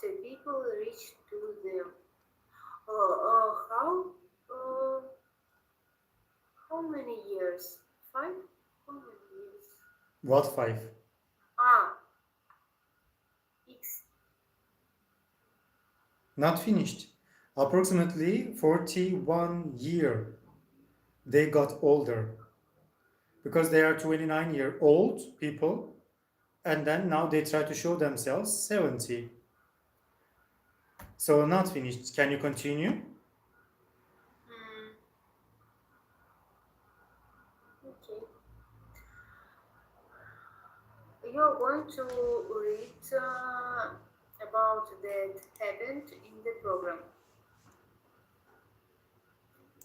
after people reach to them. How many years? 5? How many years? What 5? X. Not finished. Approximately 41 year. They got older. Because they are 29-year-old people. And then now they try to show themselves 70. So not finished. Can you continue? Okay. You're going to read about that happened in the program.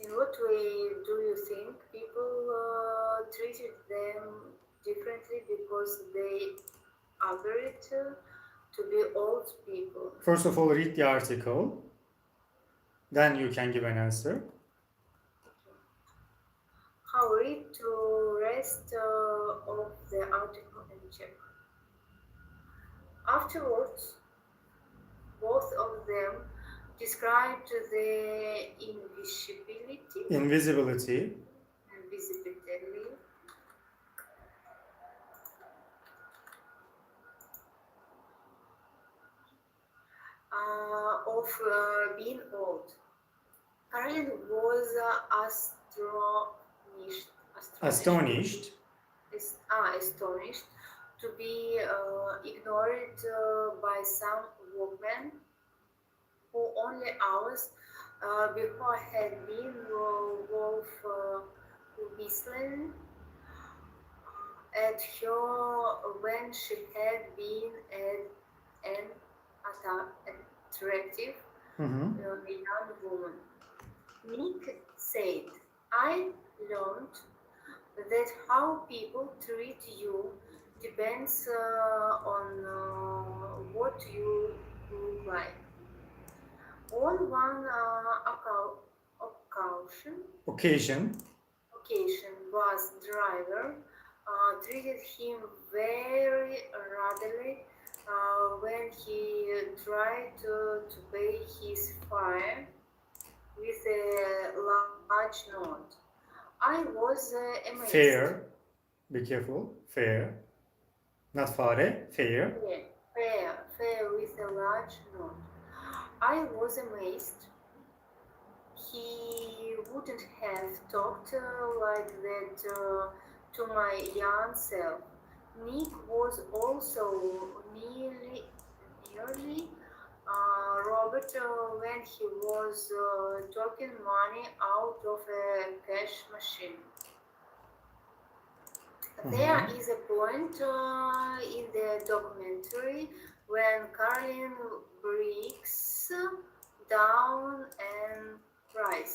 In what way do you think people treated them differently because they agreed to be old people? First of all, read the article. Then you can give an answer. How read to rest of the article and check. Afterwards, both of them described the Invisibility of being old. Karen was astonished astonished to be ignored by some workmen who only hours before had been wolf whistling at her when she had been an attractive young woman. Nick said, I learned that how people treat you depends on what you look like. On one occasion, bus driver treated him very rudely when he tried to pay his fare with a large note. I was amazed. Fair. Be careful. Fair. Not fare. Fair. Fair with a large note. I was amazed. He wouldn't have talked like that to my young self. Nick was also nearly Robert when he was taking money out of a cash machine. There is a point in the documentary when Caroline breaks down and cries.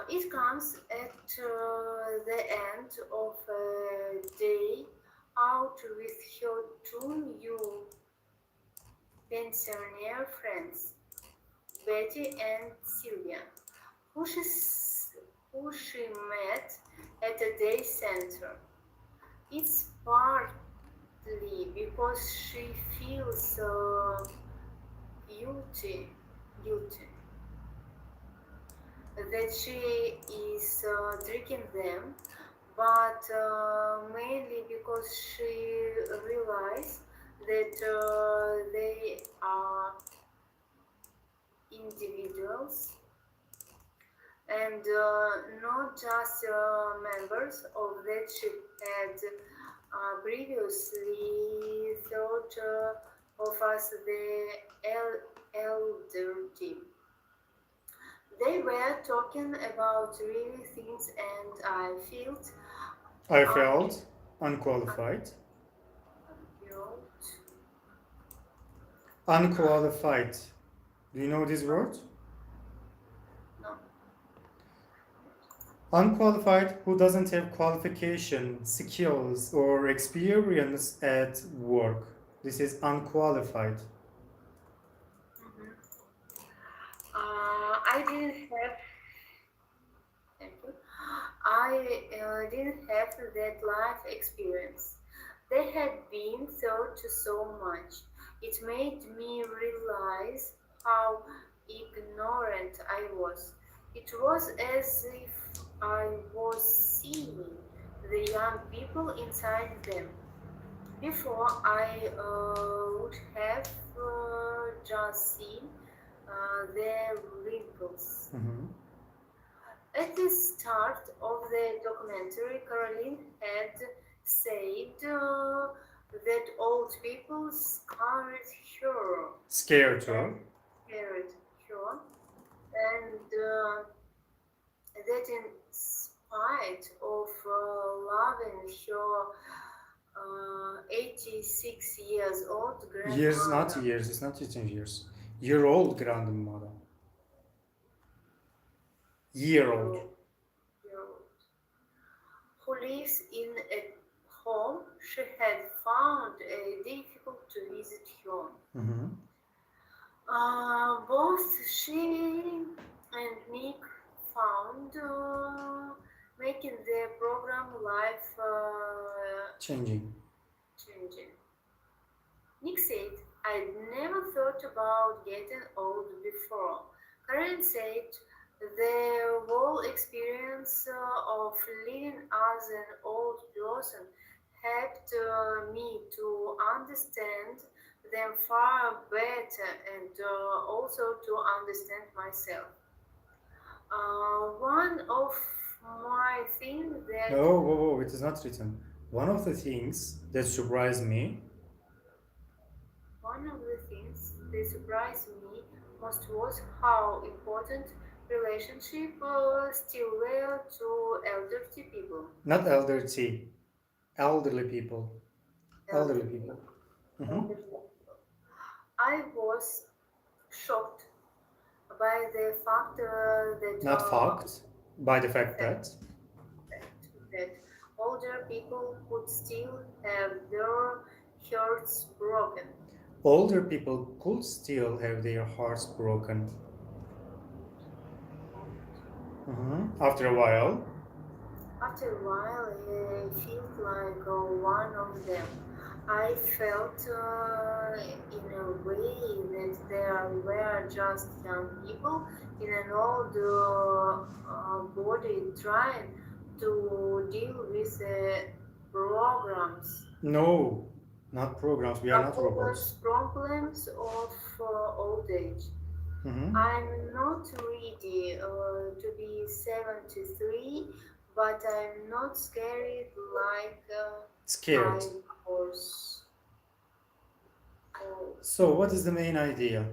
It comes at the end of a day out with her two new pensioner friends, Betty and Sylvia, who she met at the day center. It's partly because she feels guilty that she is tricking them, but mainly because she realizes that they are individuals and not just members of that she had previously thought of as the elder team. They were talking about really things and I felt unqualified. Unqualified. Do you know this word? No. Unqualified, who doesn't have qualification, skills, or experience at work. This is unqualified. I didn't have. Thank you. I didn't have that life experience. They had been taught so much. It It made me realize how ignorant I was. It was as if I was seeing the young people inside them. Before, I would have just seen their wrinkles. Mhm. At the start of the documentary, Caroline had said that old people scared her, Scared her. and that in spite of loving her 86 years old grandmother, Years, not years. It's not written years. Year-old grandmother. Year-old. who lives in a home she had found difficult to visit her. Mhm. Both she and Nick found making their program life Changing. changing. Nick said, I'd never thought about getting old before. Karen said, the whole experience of living as an old person helped me to understand them far better and also to understand myself. One of my things that Oh, whoa, whoa, it is not written. One of the things that surprised me. One of the things that surprised me most was how important relationships still were to elderly people. Not elderly. Elderly people. Elderly people. Mhm. I was shocked by the fact Not fact. By the fact that. that older people could still have their hearts broken. Older people could still have their hearts broken. After a while. After a while, I felt like one of them. I felt in a way that there were just young people in an old body trying to deal with the programs. No, not programs. We are not robots. Problems of old age. Mhm. I'm not ready to be 73, but I'm not scared like Scared. I was. Oh, So, what is the main idea?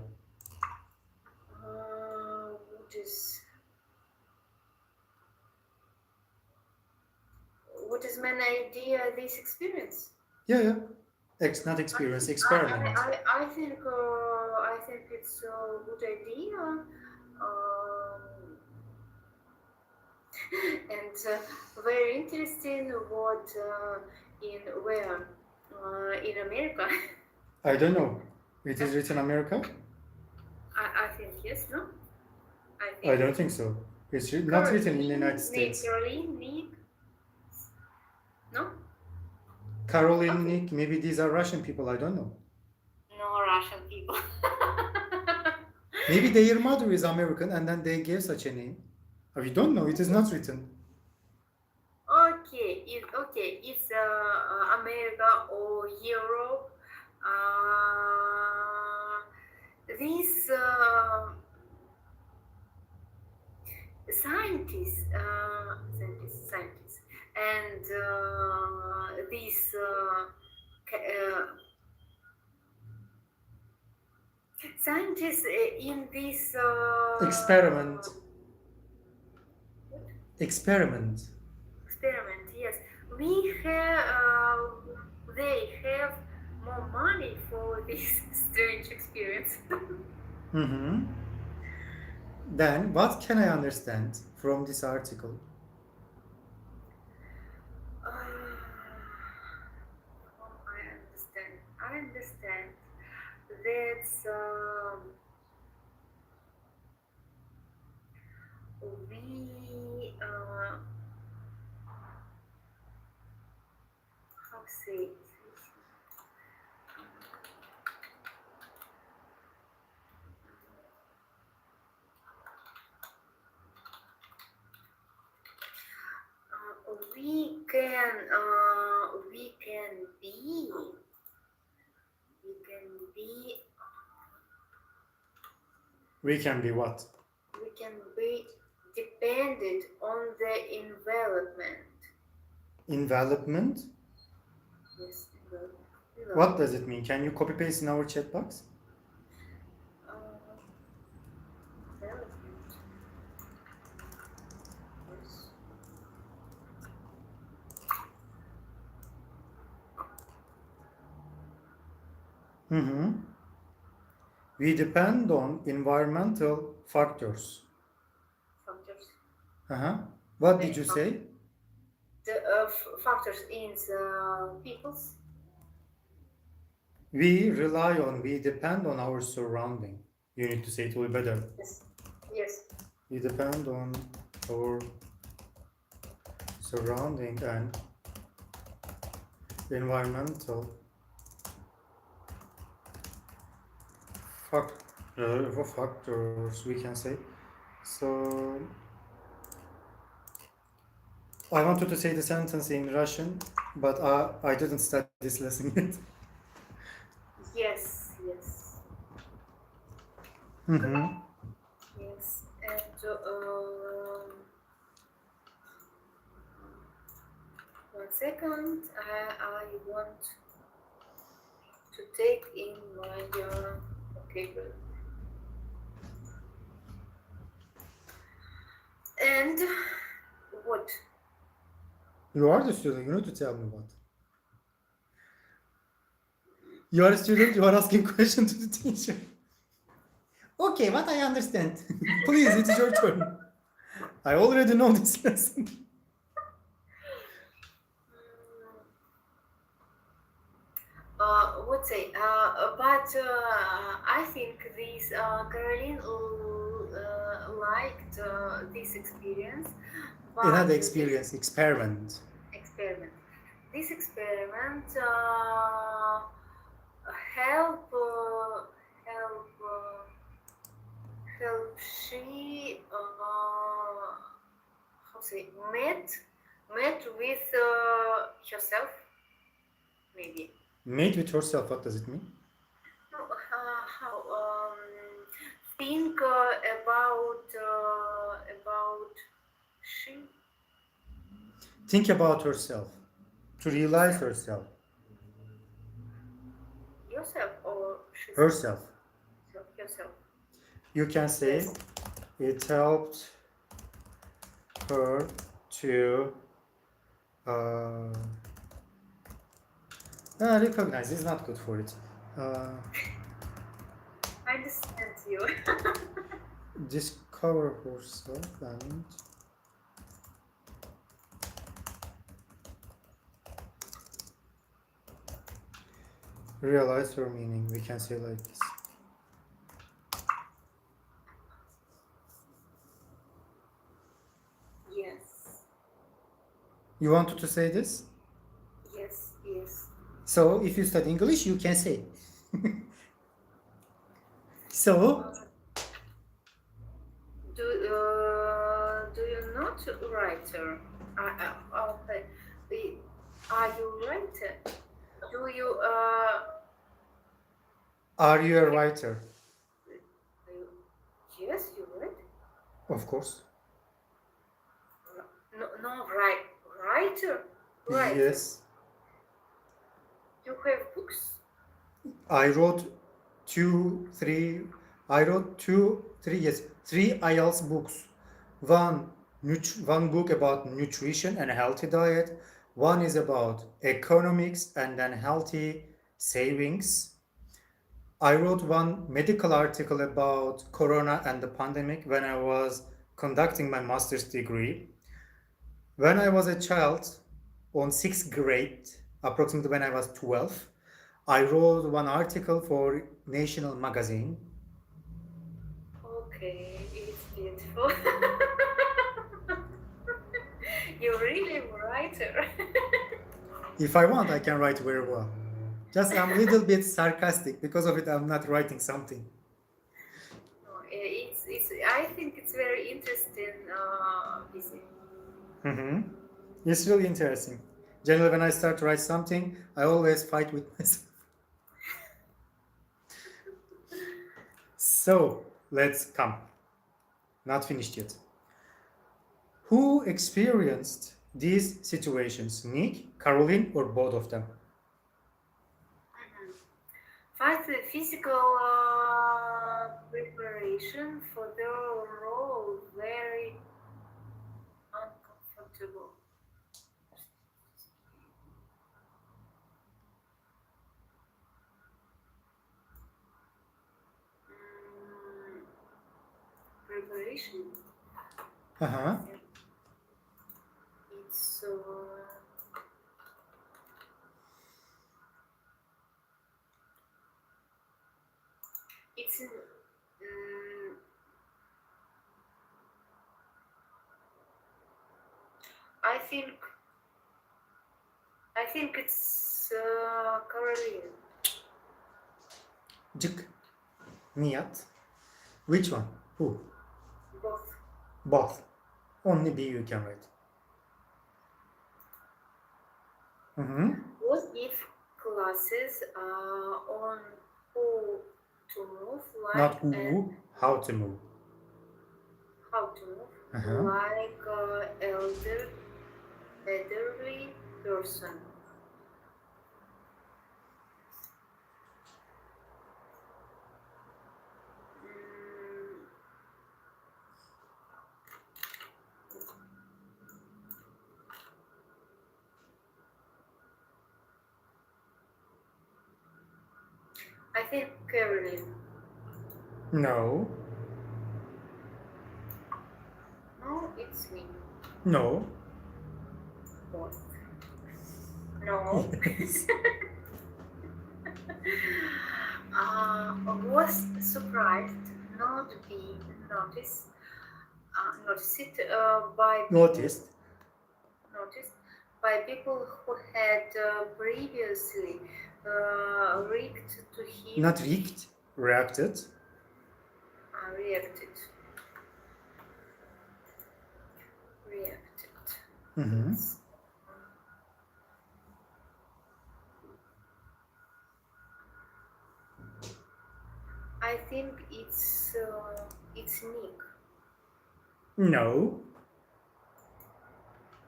What is main idea this experience? Yeah. Not experience, experiment. I think it's a good idea. And very interesting what where in America. I don't know. It is written America? I think yes, no? I don't think so. It's not written in the United States. Caroline, Nick, no? Caroline, Nick, maybe these are Russian people, I don't know. No Russian people. Maybe their mother is American and then they gave such a name. We don't know, it is not written. Okay, it's America or Europe. These scientists, and these scientists in this Experiment. Experiment. Yes, they have more money for this strange experience. Then, what can I understand from this article? I understand that we how say it? be We can be what? we can be dependent on the environment. Envelopment? Yes, What does it mean? Can you copy paste in our chat box? Uh, environment. Yes. Mm-hmm. We depend on environmental factors. Factors. Uh-huh. What did you say? The factors in the people's. We depend on our surrounding. You need to say it will be better. Yes. Yes. We depend on our surrounding and environmental factors, we can say. So, I wanted to say the sentence in Russian, but I didn't study this lesson yet. Yes. Yes. Mm-hmm. Yes. And one second. I want to take in my vocabulary. And what? You are the student, you need to tell me what. You are a student, you are asking questions to the teacher. Okay, what I understand. Please, it is your turn. I already know this lesson. Would say, but I think this Caroline liked this experience. But Another experience, experiment. Experiment. This experiment help she how say met with herself maybe. Meet with yourself, what does it mean? No, how think about she Think about herself, to realize herself. yourself or she Herself. yourself. You can say Yes. it helped her to recognize. It's not good for it. I understand you. Discover herself and realize her meaning. We can say like this. Yes. You wanted to say this? Yes. Yes. So if you study English, you can say. So Do you not writer? Okay. Are you writer? Do you are you a writer? yes, you write. Of course. No, writer. Writer. Yes. You have books. I wrote three Ielts books. One book about nutrition and a healthy diet. One is about economics and then healthy savings. I wrote one medical article about Corona and the pandemic when I was conducting my master's degree. When I was a child, on 6th grade, approximately when I was 12, I wrote one article for National Magazine. Okay, it's beautiful. You're really a writer. If I want, I can write very well. Just I'm a little bit sarcastic. Because of it, I'm not writing something. It's. I think it's very interesting. It's really interesting. Generally, when I start to write something, I always fight with myself. So let's come. Not finished yet. Who experienced these situations? Nick, Caroline, or both of them? Find the physical preparation for the role very uncomfortable. Preparation. Uh-huh. It's it's I think it's Caroline. Cık. Niyat. Which one? Who? Both. Both. Only B you can write. What if classes on who to move like Not who, how to move. how to move Uh-huh. like elderly person. I think Caroline. No. No, it's me. No. Both. No. Was surprised not be noticed Noticed. by people who had previously reacted to him. Not reacted. Reacted. Reacted. Mm-hmm. I think it's Nick. No.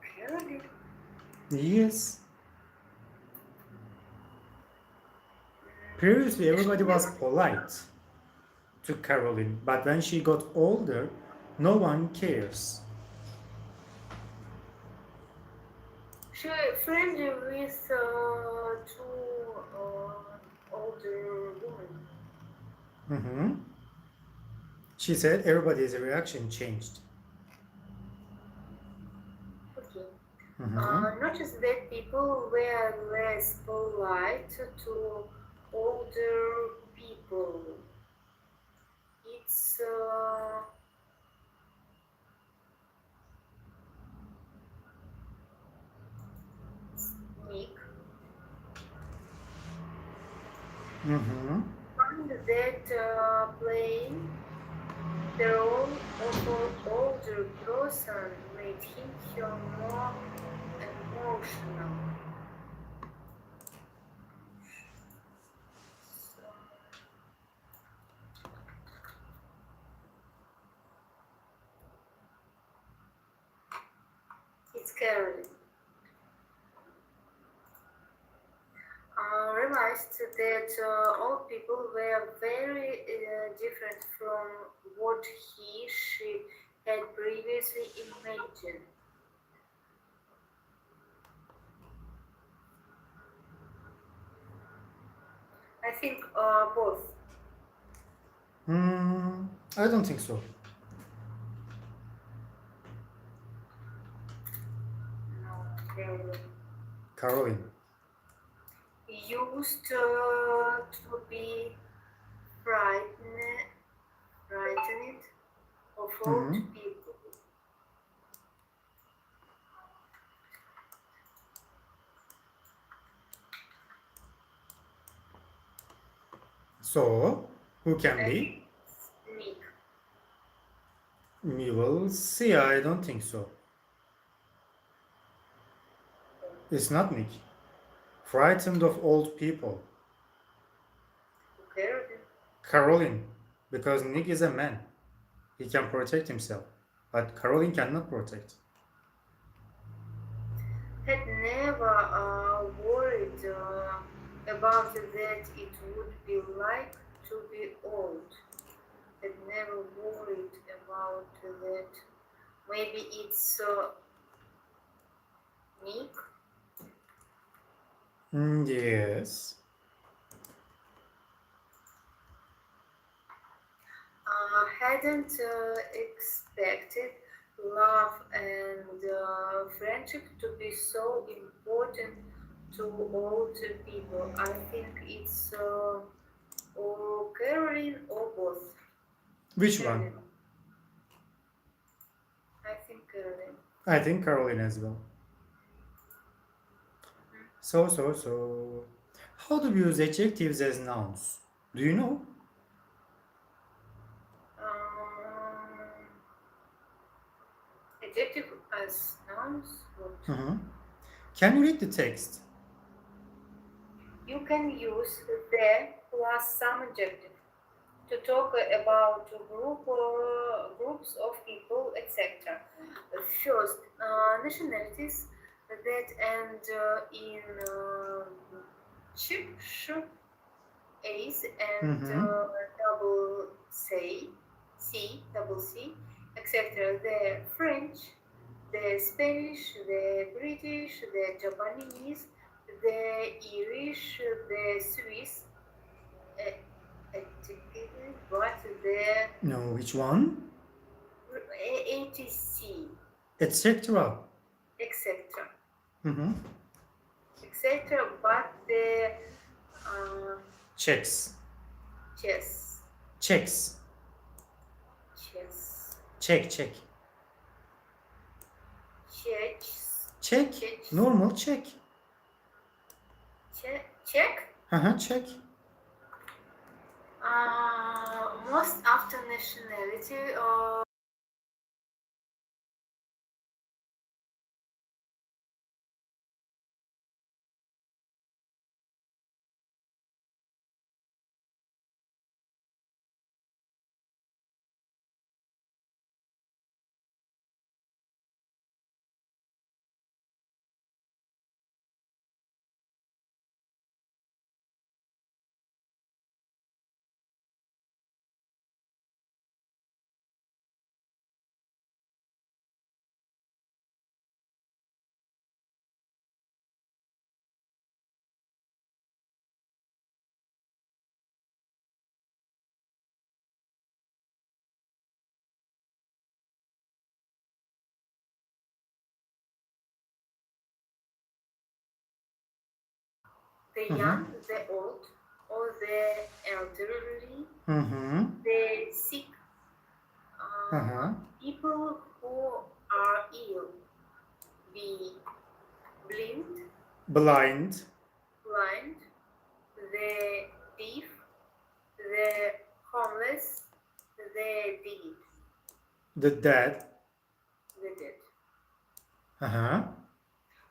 Caroline. Yes. Previously, everybody was polite to Caroline, but when she got older, no one cares. She friendly with two older women. Mm-hmm. She said everybody's reaction changed. Okay. Mm-hmm. Notice that people were less polite to older people. It's Nick. Mm-hmm. Find that playing the role of an older person made him feel more emotional. It's Caroline. Realized that all people were very different from what she had previously imagined. I think both. I don't think so. No, Caroline. Caroline. Used to be frightened of old people. So, who can be? Nick. We will see. I don't think so. It's not Nick. Frightened of old people. Caroline. Caroline. because Nick is a man. He can protect himself, but Caroline cannot protect. Had never worried about that it would be like to be old. Had never worried about that. Maybe it's Nick. Yes. Hadn't expected love and friendship to be so important to old people. I think it's or Caroline or both. Which one? Caroline. I think Caroline. I think Caroline as well. So. How do we use adjectives as nouns? Do you know? Adjective as nouns. What? Can you read the text? You can use the plus some adjective to talk about groups of people, etc. First, nationalities that end in sh, ace, and double c, etc. The French, the Spanish, the British, the Japanese, the Irish, the Swiss, but the No, which one? ATC, Etc. etc. Mm-hmm. etc. But the Checks. chess, Checks. Check. checks, Check. Checks. Normal check. check. Check. Most after nationality or the young, the old, or the elderly, the sick, people who are ill, be Blind. the thief, the homeless, the dead, The dead. the dead.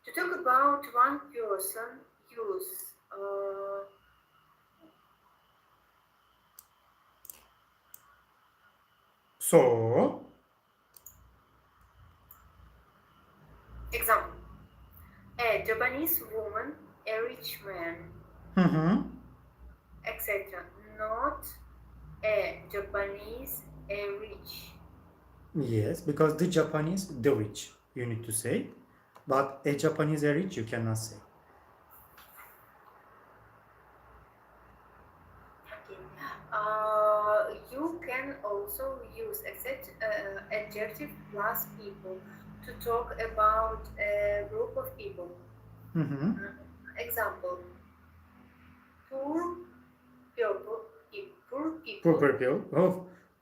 To talk about one person, use So. example. A Japanese woman, a rich man, etc. Not a Japanese, a rich. Yes, because the Japanese, the rich, you need to say. But a Japanese, a rich, you cannot say. Okay. You can also use adjective plus people to talk about a group of people. Example: poor people,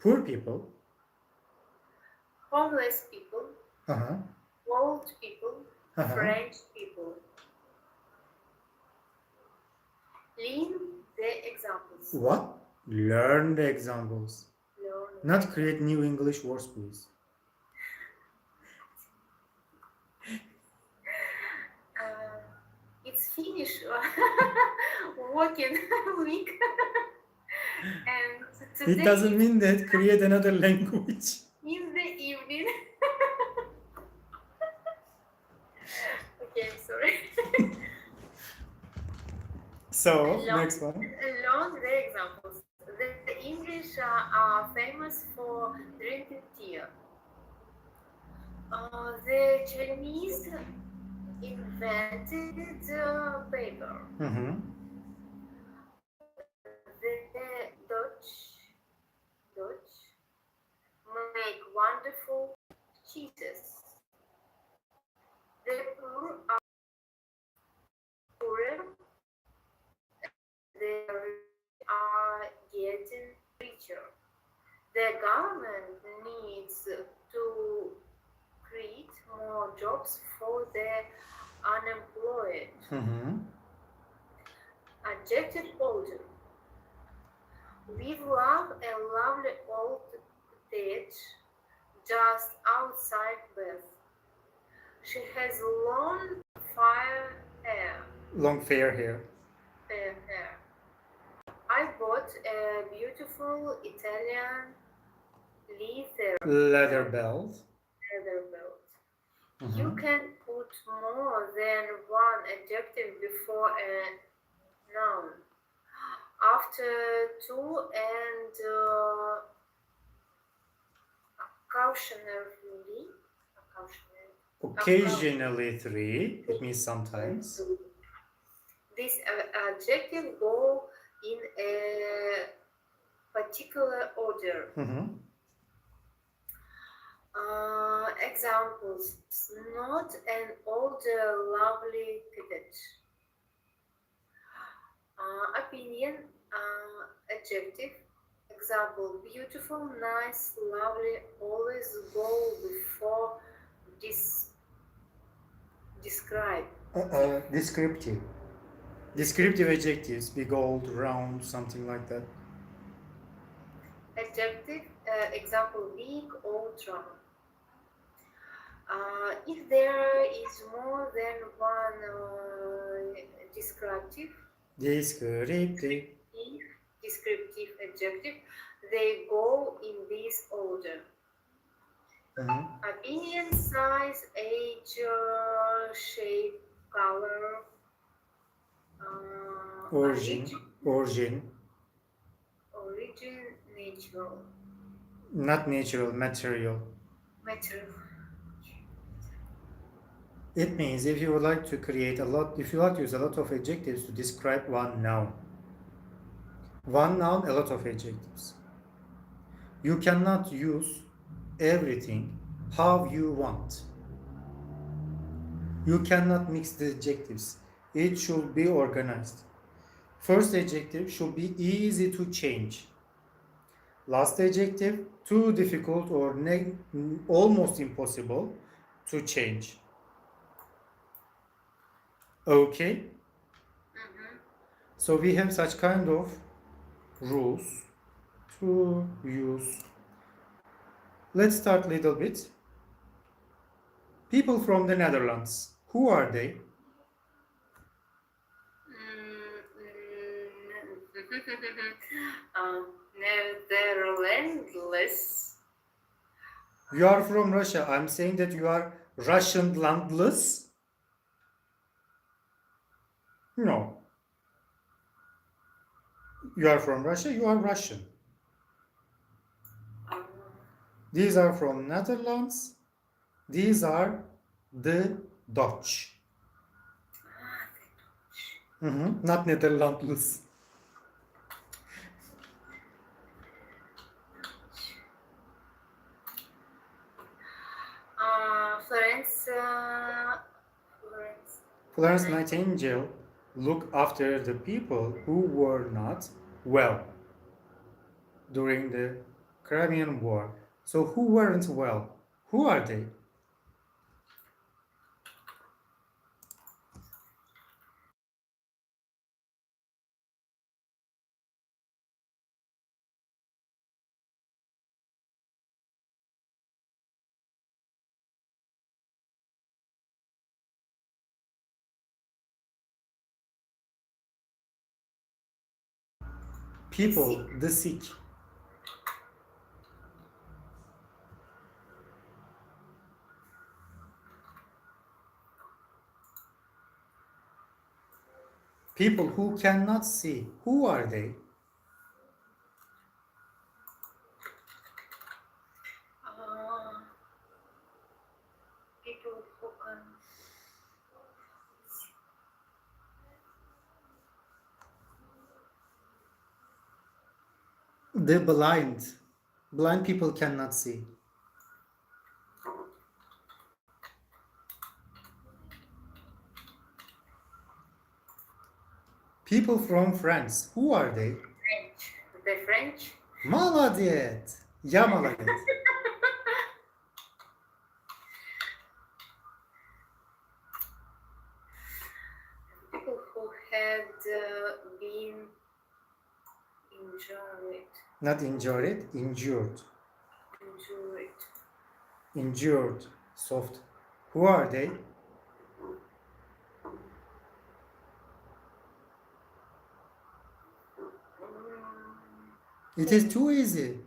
Poor people. homeless people, old people, French people. Learn the examples. What? Learn the examples. Not create new English words, please. It's finished working week and It doesn't mean that create another language. In the evening. Okay, I'm sorry. So, next one. Learn the examples. The English are famous for drinking tea. The Chinese invented paper. Mm-hmm. The Dutch make wonderful cheeses. The poor are poorer. They are getting richer. The government needs to create more jobs for the unemployed. Mm-hmm. Adjective older. We love a lovely old cottage just outside Bath. She has long Fair hair. hair. I bought a beautiful Italian Leather belt. belt. Mm-hmm. You can put more than one adjective before a noun. After two and Occasionally three. It means sometimes. This adjective go in a particular order. Mm-hmm. Examples: not an older lovely cottage. Opinion, adjective. Example: beautiful, nice, lovely. Always go before describe. Descriptive. Descriptive adjectives: big, old, round, something like that. Adjective, example: big, old, round. If there is more than one descriptive adjective, they go in this order. Mm-hmm. Opinion, size, age, shape, color, origin, natural. Not natural, material. It means if you would like to create if you like to use a lot of adjectives to describe one noun. One noun, a lot of adjectives. You cannot use everything how you want. You cannot mix the adjectives. It should be organized. First adjective should be easy to change. Last adjective, too difficult or almost impossible to change. Okay? Mm-hmm. So we have such kind of rules to use. Let's start a little bit. People from the Netherlands, who are they? Netherlands. You are from Russia. I'm saying that you are Russian landless. No. You are from Russia, you are Russian. These are from Netherlands. These are the Dutch. Mm-hmm. Not Netherlandless. Florence Nightingale looked after the people who were not well during the Crimean War. So who weren't well? Who are they? People, the sick. People who cannot see. Who are they? People who can. The blind. Blind people cannot see. People from France. Who are they? French. The French. Молодец. Я молодец. People who had been injured. Not injured, injured. Injured. Injured. Soft. Who are they? It is too easy.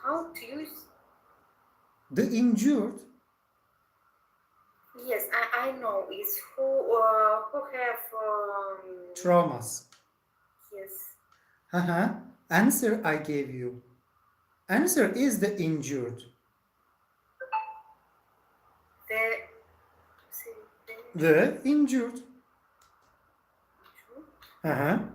How to use? The injured. Yes, I know. It's who have Traumas. yes. Answer I gave you. Answer is the injured. The injured. Injured.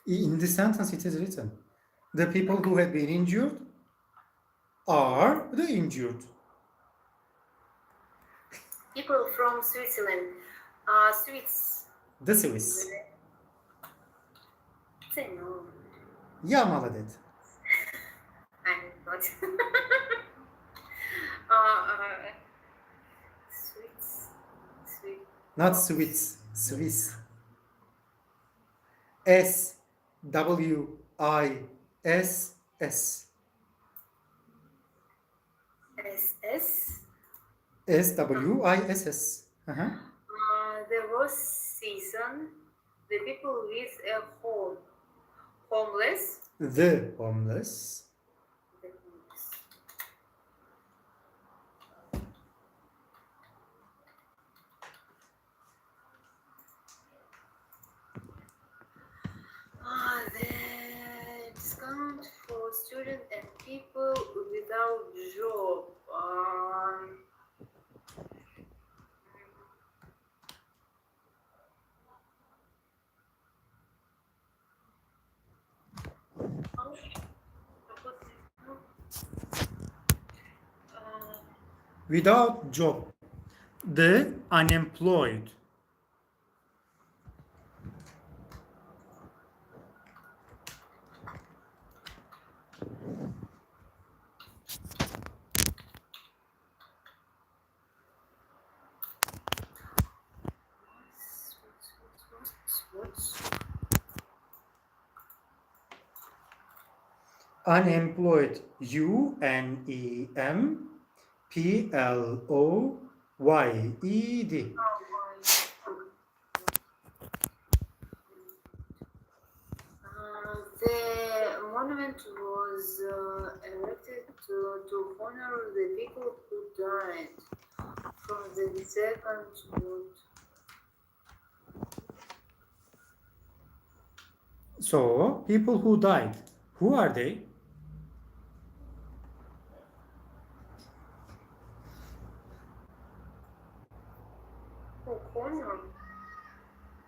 In the sentence it is written. The people who have been injured are the injured. People from Switzerland. Swiss. The Swiss. Ценам. Я молодец. I'm not. Swiss. Not Swiss. Swiss. S W I S S. SS. S W I S S. There was season. The people with a home. Homeless. The homeless. The discount for students and people without job. Without job. The unemployed. Unemployed. UNEMPLOYED. The monument was erected to honor the people who died from the Second World. So, people who died, who are they? Honor.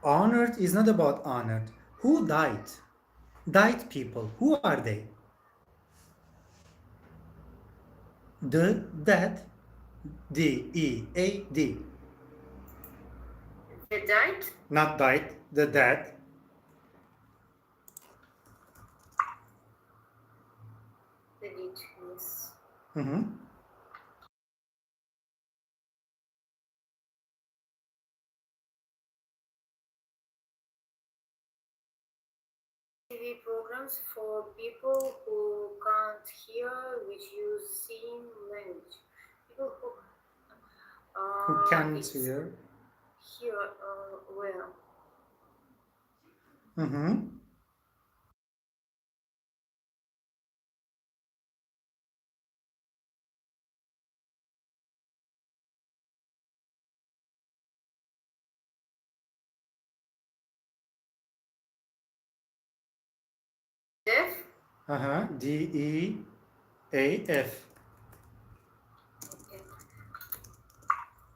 Honored is not about honored. Who died? Died people, who are they? The dead. D-E-A-D. They died? Not died, the dead. They did, yes. TV programs for people who can't hear, which use sign language. People Who can't hear. Hear well. DEAF. Okay.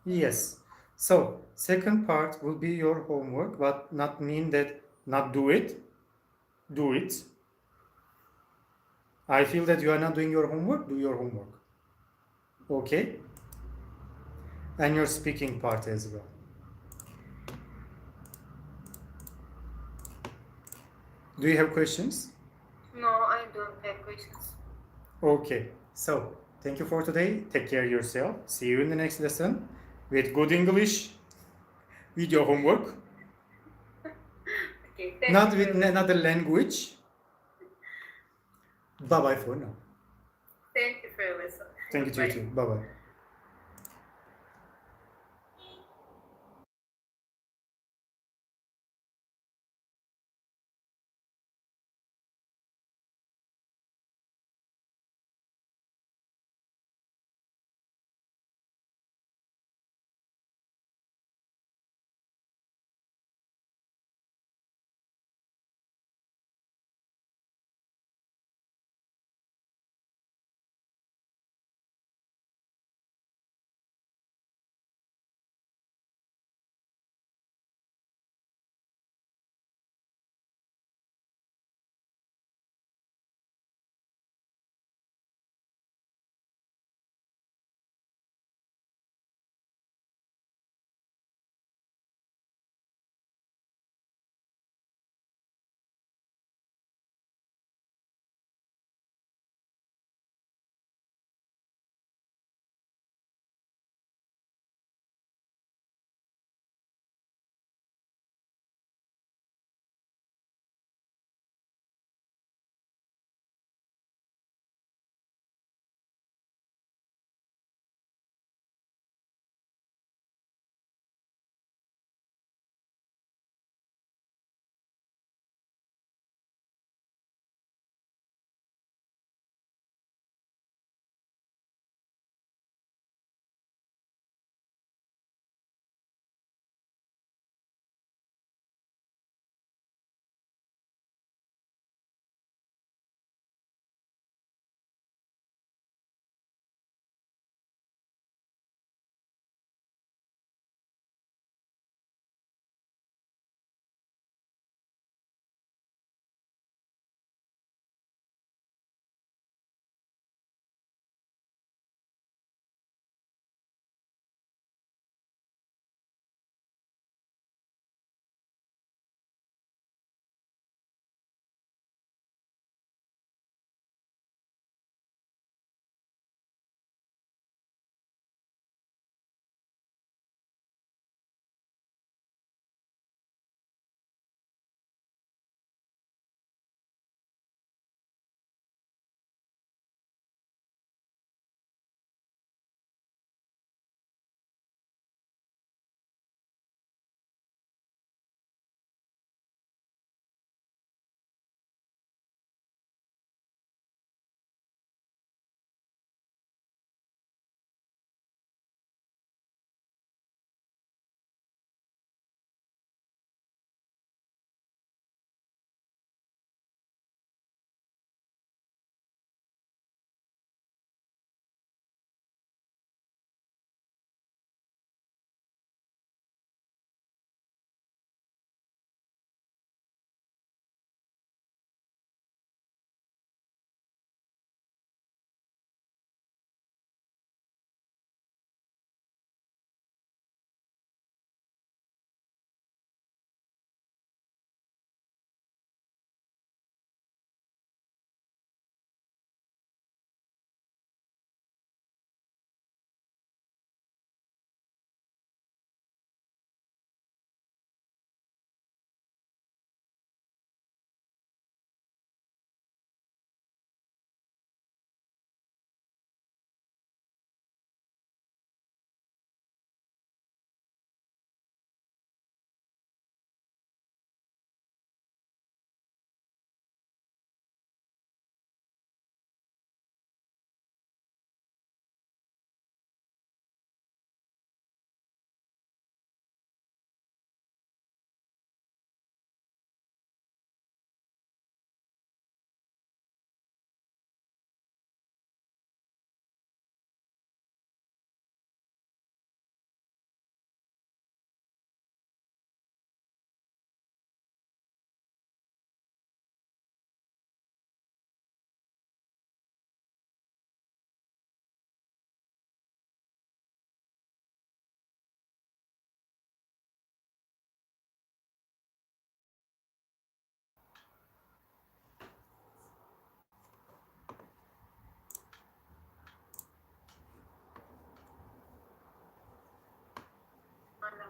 Yes. So second part will be your homework, but not mean that not do it. Do it. I feel that you are not doing your homework. Do your homework. Okay. And your speaking part as well. Do you have questions? No, I don't have questions. Okay. So thank you for today. Take care of yourself. See you in the next lesson with good English, with your homework. Okay, thank Not you with for listening. another language. Bye bye for now. Thank you for listening. Thank you to you too. Bye bye.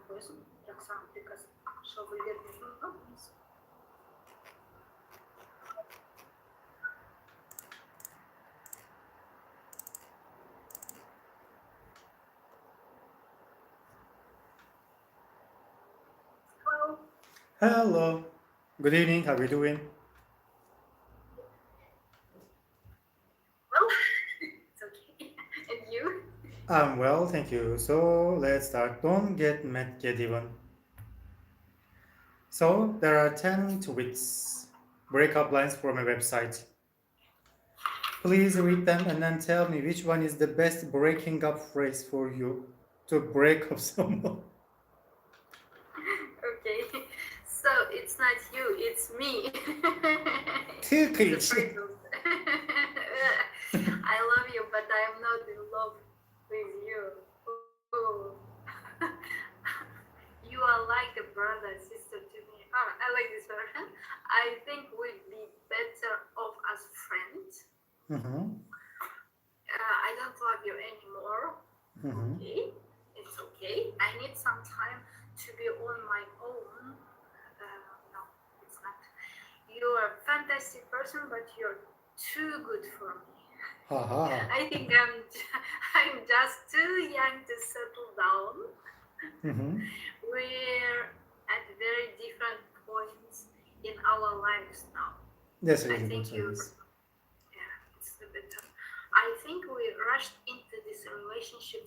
қоясың, бірақ саған приказ шофер бермеген ғой. Hello. Hello. Good evening. How are you doing? Well, it's okay. And you? I'm well, thank you. So let's start. Don't get mad, get even. So there are 10 tweets, breakup lines from a website. Please read them and then tell me which one is the best breaking up phrase for you to break up someone. Okay. So it's not you, it's me. Too It's a cliche. phrase. I love you, but I am not in love with you. Ooh. You are like a brother, sister to me. Oh, I like this version. I think we'd be better off as friends. Mhm, I don't love you anymore. mhm. Okay, it's okay. I need some time to be on my own. No, it's not. You're a fantastic person, but you're too good for me. Haha. I think I'm just too young to settle down. Mhm. We're at very different points in our lives now. That's I really think good you, choice. yeah, it's a bit. I think we rushed into this relationship.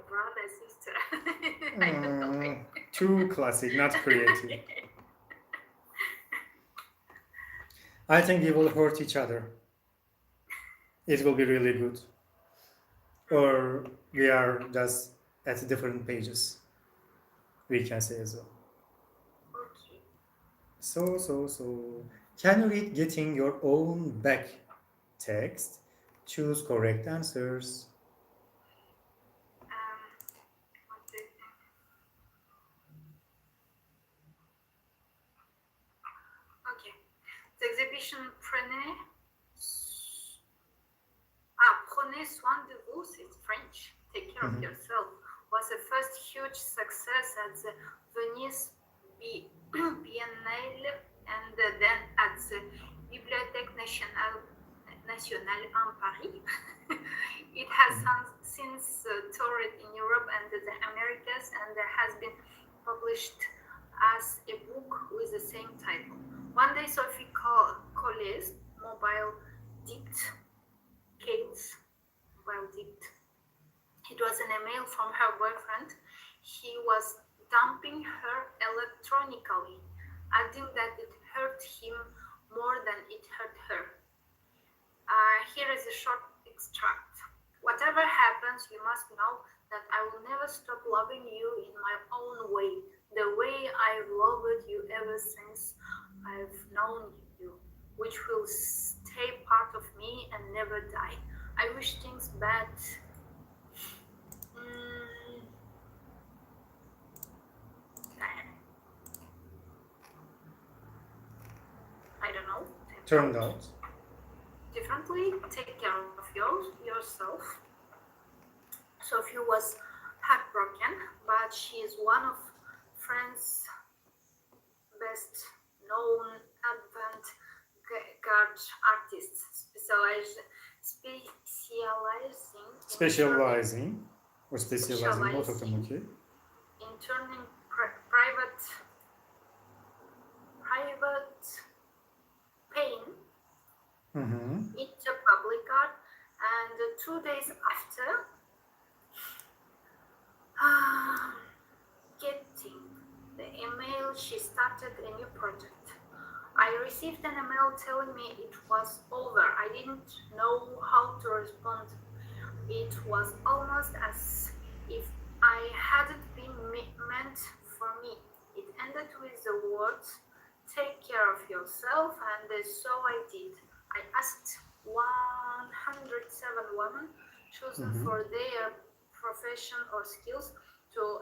Brother, sister. I don't know. Too classic, not creative. I think we will hurt each other. It will be really good. Or we are just at different pages. We can say as well. Okay. So. Can you read getting your own back text? Choose correct answers. What do you think? Okay. The exhibition Prenez soin de vous, it's French. Take care of yourself. Was the first huge success at the Venice Biennale and then at the Bibliothèque Nationale in Paris. It has since toured in Europe and the Americas and has been published as a book with the same title. One day, Sophie Collet's mobile dipped Kate's mobile dipped. It was an email from her boyfriend. He was dumping her electronically, adding that it hurt him more than it hurt her. Here is a short extract. Whatever happens, you must know that I will never stop loving you in my own way, the way I've loved you ever since I've known you, which will stay part of me and never die. I wish things bad. I don't know. Turned out. Differently, take care of yourself. Sophie was heartbroken, but she is one of France's best known avant-garde artists, Specializing or specializing, both of them, okay? in turning private pain into public art, and 2 days after getting the email, she started a new project. I received an email telling me it was over. I didn't know how to respond. It was almost as if I hadn't been meant for me. It ended with the words, "Take care of yourself," and so I did. I asked 107 women chosen for their profession or skills to to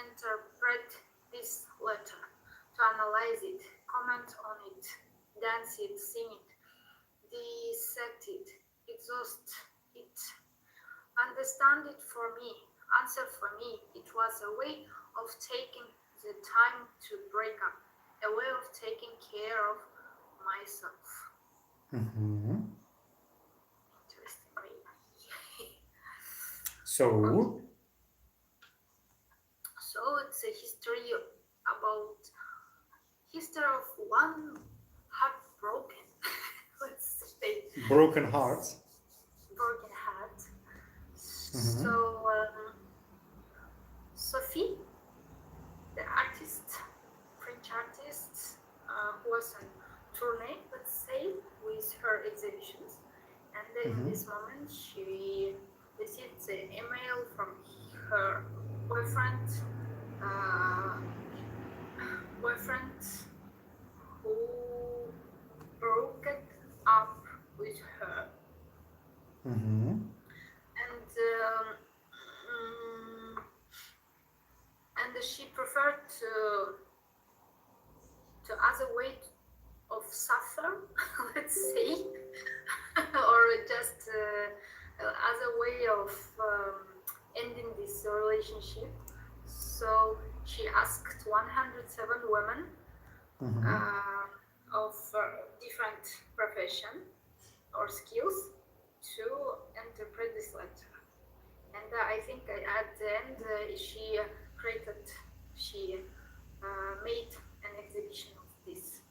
interpret this letter, to analyze it, comment on it, dance it, sing it, dissect it, exhaust it, understand it for me, answer for me. It was a way of taking the time to break up, a way of taking care of myself. Mhm. Interesting, right? So, So it's a history about history of one heartbroken, let's say, broken heart. broken heart. Mhm. So Sophie, the artist, French artist, who was on tournée, let's say, with her exhibitions, and then in this moment she received an email from her boyfriend, who broke it up with her, Mhm. and she preferred to as a way of suffer, let's say, or just as a way of ending this relationship. So she asked 107 women of different profession or skills to interpret this letter. And I think at the end she made an exhibition of this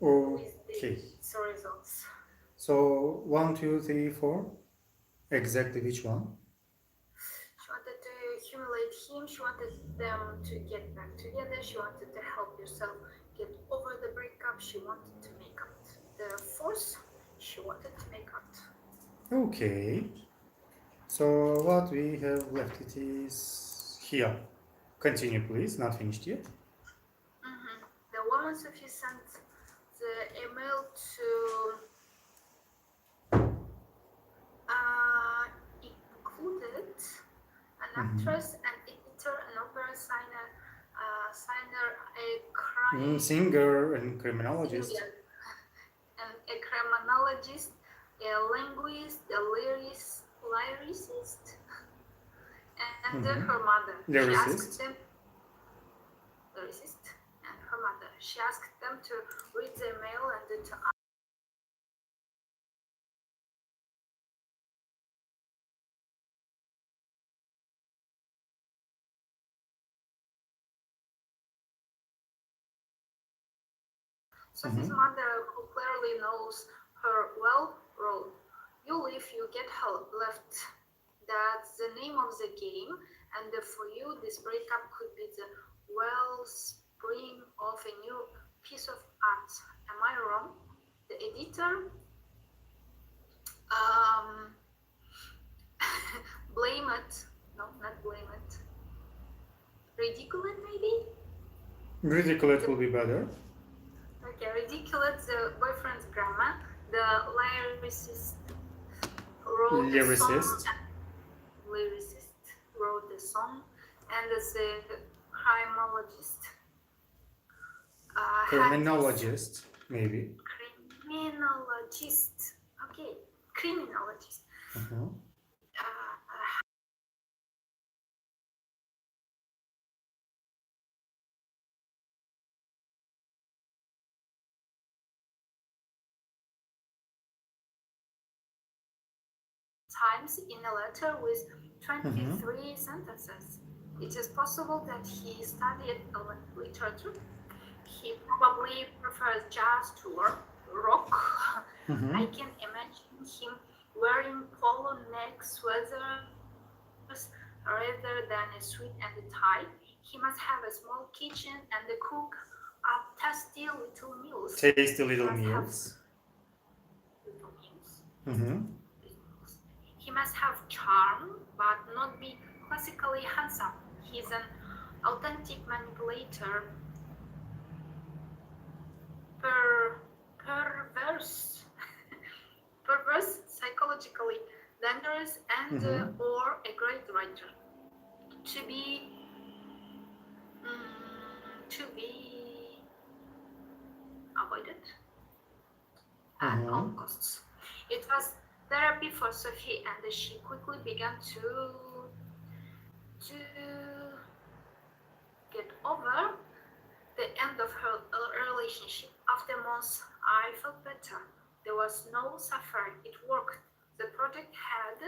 with Okay. these results. So 1, 2, 3, 4. Exactly which one? She wanted to humiliate him, she wanted them to get back together, she wanted to help yourself get over the breakup, she wanted to make out the force, she wanted to make out. Okay. So what we have left it is here. Continue, please. Not finished yet. The woman Sophie sent the email to included an actress, an editor, an opera singer, a Singer and criminologist. and a criminologist, a linguist, a lyricist, and her mother. Lyricist. Lyricist and her mother. She asked them to read the mail and to Sophie's mother, who clearly knows her well, wrote, "You live, you get left. That's the name of the game, and for you, this breakup could be the wellspring of a new piece of art. Am I wrong?" The editor blame it. No, not blame it. Ridicule it, maybe? Ridicule it will be better. Okay, ridiculous the boyfriend's grammar. The lyricist wrote the song. Lyricist wrote the song, and the criminologist. Criminologist, maybe. Criminologist. Okay, criminologist. Times in a letter with 23 sentences. It is possible that he studied literature. He probably prefers jazz to rock. I can imagine him wearing polo neck sweaters rather than a suit and a tie. He must have a small kitchen and cook up tasty little meals. Tasty little meals. He must have charm, but not be classically handsome. He's an authentic manipulator, perverse, psychologically dangerous, and or a great writer. to be avoided at all costs. It was therapy for Sophie, and she quickly began to get over the end of her relationship. After months, I felt better. There was no suffering. It worked. The project had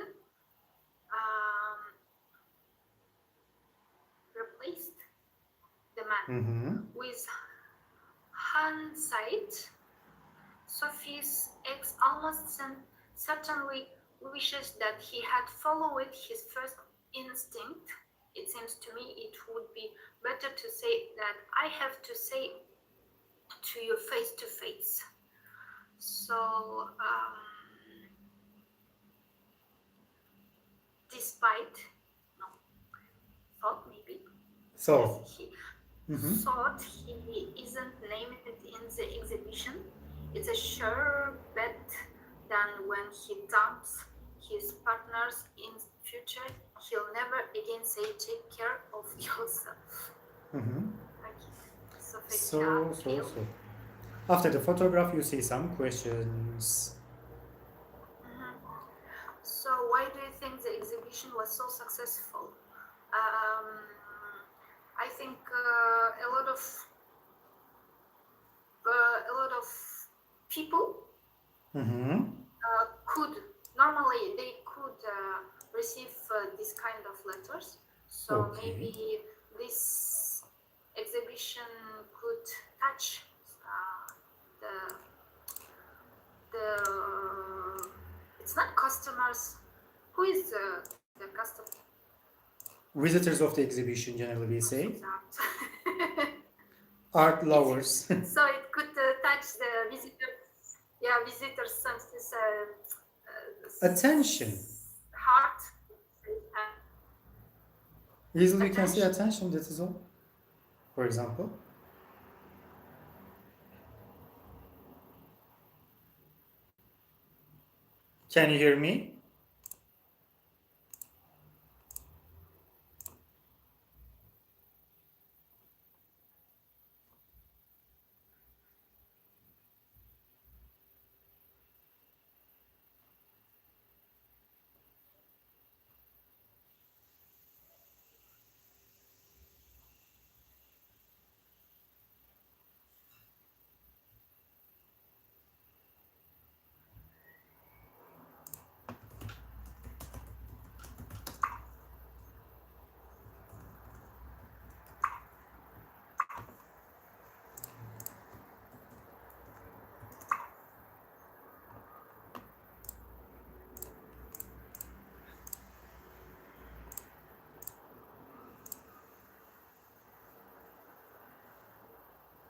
replaced the man. With hindsight, Sophie's ex almost certainly wishes that he had followed his first instinct. It seems to me it would be better to say that I have to say to you face to face. So, despite, thought maybe. So, Thought he isn't named in the exhibition. It's a sure bet than when he dumps his partners in future, he'll never again say take care of yourself. So. After the photograph, you see some questions. So why do you think the exhibition was so successful? I think a lot of people could receive this kind of letters. So maybe this exhibition could touch the it's not customers. Who is the customer? Visitors of the exhibition, generally we say. Art lovers. So it could touch the visitors. Yeah, visitors' senses. Attention. Heart. Easily we can say attention, that is all. For example. Can you hear me?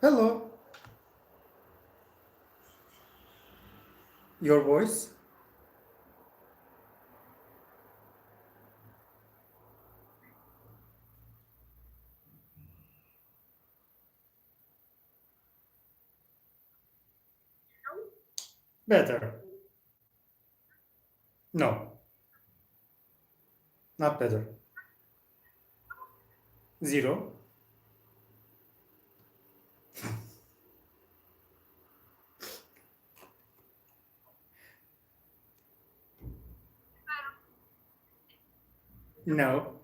Hello. Your voice? Better. No. Not better. 0. No.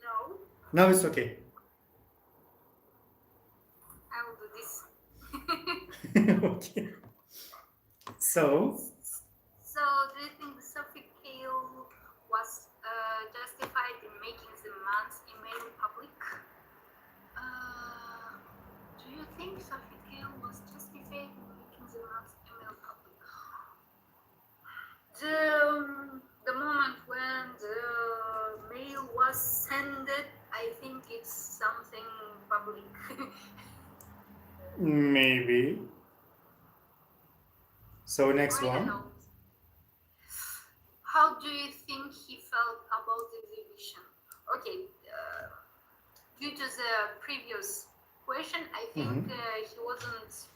No. Now it's okay. I will do this. Okay. So do you think Sophie Cale was justified in making the man's email public? Do you think Sophie Cale was justified in making the man's email public? The moment when the mail was sent, I think it's something public. maybe. So next I don't one. know. How do you think he felt about the exhibition? Okay, due to the previous question, I think he wasn't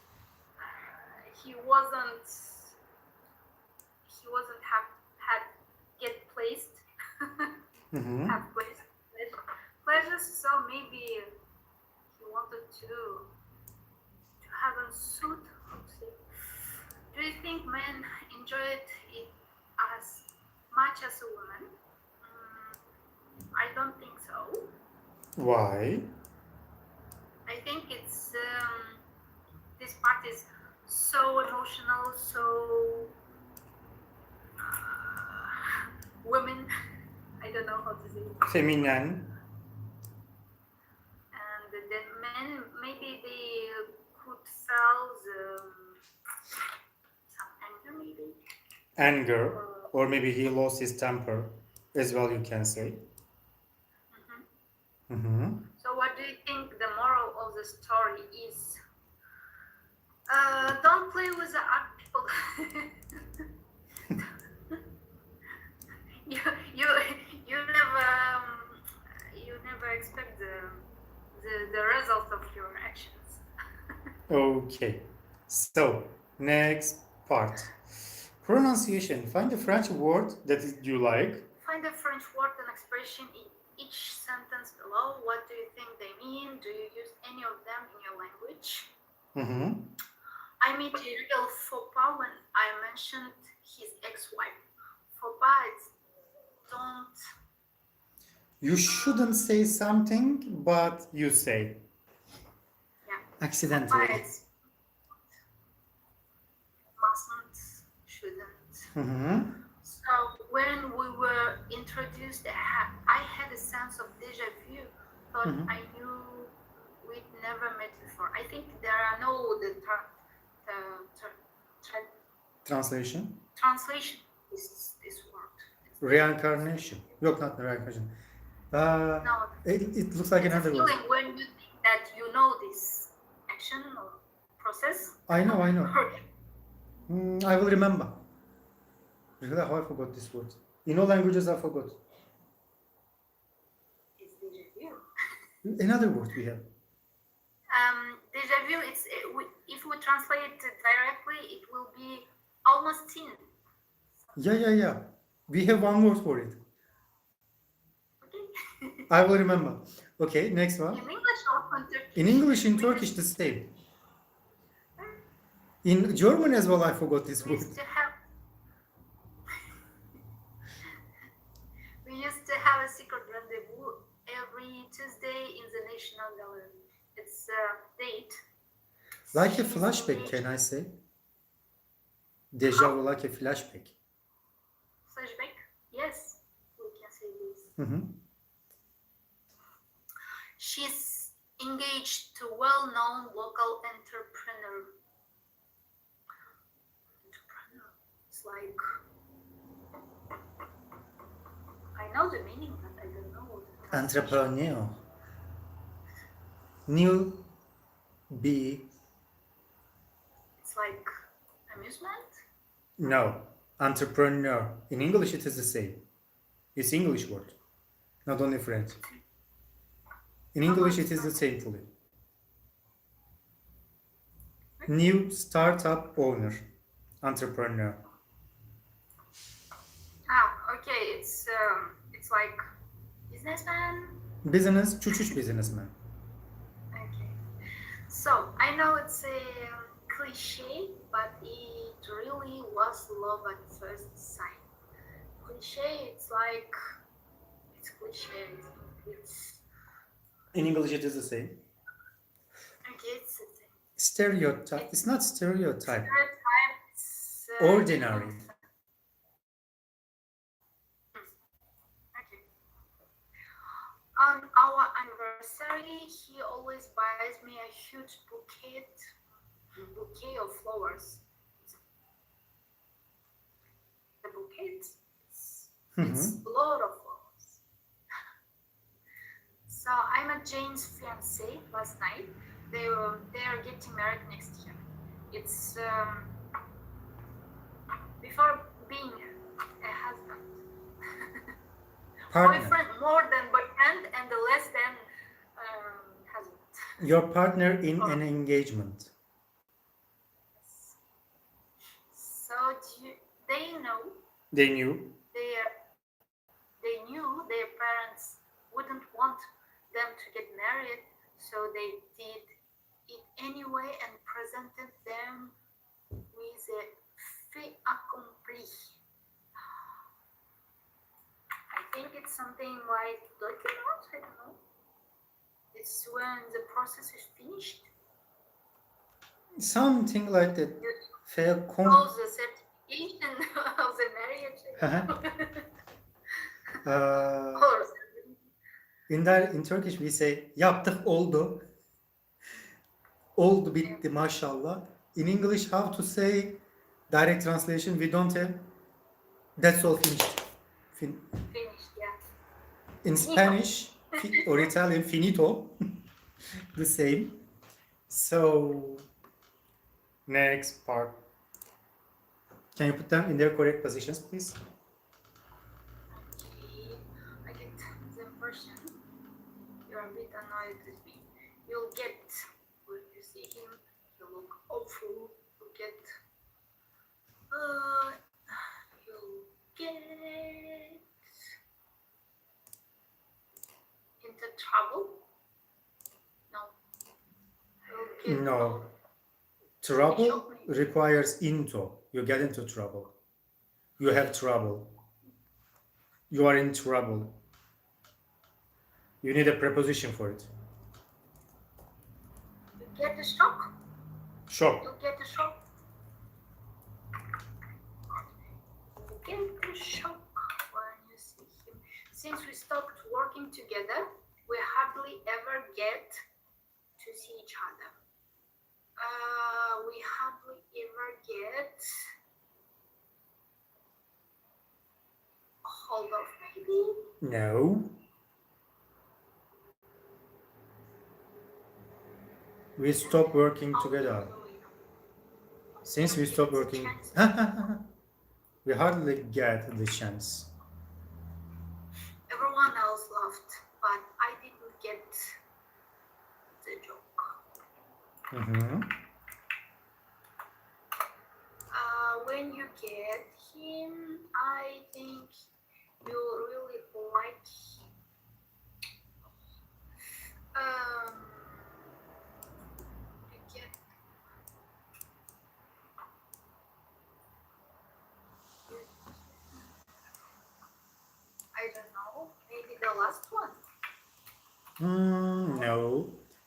had get placed have placed pleasures. So maybe he wanted to have a suit. Do you think men enjoyed it as much as a woman? I don't think so. Why? I think it's this part is so emotional, so women. I don't know how to say it. Feminine. And then men, maybe they could feel some anger, maybe. Anger, or maybe he lost his temper as well, you can say. So what do you think the moral of the story is? Don't play with the art people. you never expect the result of your actions. Okay, so next part. Pronunciation. Find the French word that you like. Find a French word and expression in each sentence below. What do you think they mean? Do you use any of them in your language? I made a real faux pas when I mentioned his ex-wife. Faux pas is don't. You shouldn't say something, but you say. Yeah. Accidentally. Faux pas is mustn't, shouldn't. So when we were introduced, I had a sense of deja vu. Thought I knew we'd never met before. I think there are no Translation. Translation is this word. Reincarnation. Yok, not reincarnation. No. It looks like It's another a word. feeling when you think that you know this action or process. I know. I will remember. Really, how I forgot this word. In all languages, I forgot. It's deja vu. Another word we have. Deja vu. It's if we translate it directly, it will be almost seen. Yeah. We have one word for it. Okay. I will remember. Okay, next one. In English or in Turkish? In English, in Turkish, the same. In German as well, I forgot this word. We used to have a secret rendezvous every Tuesday in the National Gallery. It's a date. Like a flashback, can I say? Deja vu, like a flashback. Flashback? Yes, we can say this. She's engaged to well-known local entrepreneur. It's like, I know the meaning, but I don't know what the Entrepreneur. New B. It's like amusement? No. Entrepreneur. In English, it is the same. It's English word, not only French. In English, it is the same fully. New startup owner. Entrepreneur. Okay. It's like businessman. Business, çuçuş businessman. Okay. So I know it's a cliche, but it really was love at first sight. Cliche, it's like it's cliche. It's In English, it is the same. okay. It's a thing. Stereotype. It's not stereotype. Stereotype. It's Ordinary. Okay. On our anniversary, he always buys me a huge bouquet of flowers. The bouquet, it's a lot of flowers. So I met Jane's fiance last night. They are getting married next year. It's before being a husband. Partner. Boyfriend, more than boyfriend, and less than husband. Your partner in an engagement. So they know. They knew. They knew their parents wouldn't want them to get married, so they did it anyway and presented them with a fait accompli. I think it's something like document, I don't know. It's when the process is finished. Something like that. You Fair know the certification of the marriage. Or in Turkish we say yaptık oldu. Oldu bitti maşallah. In English how to say direct translation we don't have. That's all finished. finished, yeah. In Spanish or Italian finito. The same. So next part. Can you put them in their correct positions, please? Okay, I get the impression you're a bit annoyed with me. You'll get, when you see him, he'll look awful. You'll get into trouble. No. You'll get No. Trouble requires into. You get into trouble. You have trouble. You are in trouble. You need a preposition for it. You get a shock. Shock. You get a shock. You get a shock when you see him. Since we stopped working together, we hardly ever get to see each other. We hardly ever get hold of, maybe? No. We stopped working together. Since we stopped working, we hardly get the chance. Everyone else laughed, but I didn't get the joke. Mm-hmm. When you get him, I think you really like him. You get I don't know, maybe the last one. No.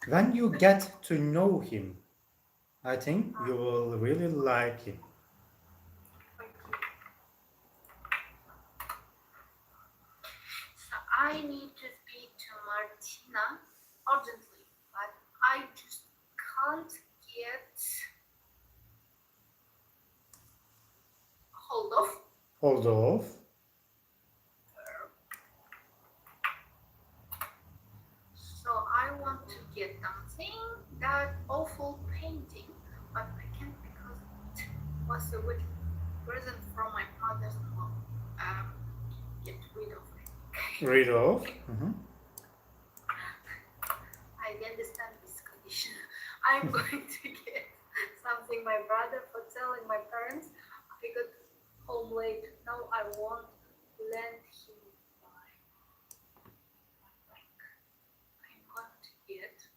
When you get to know him, I think you will really like him. So I need to speak to Martina urgently, but I just can't get hold of. Hold of. So I want to get something, that awful painting, but I can't because it was a wedding present from my mother's mom. Get rid of it. Rid of. Mm-hmm. I understand this condition. I'm going to get something my brother for telling my parents I got home late. Now I won't lend him my bike. I'm going to get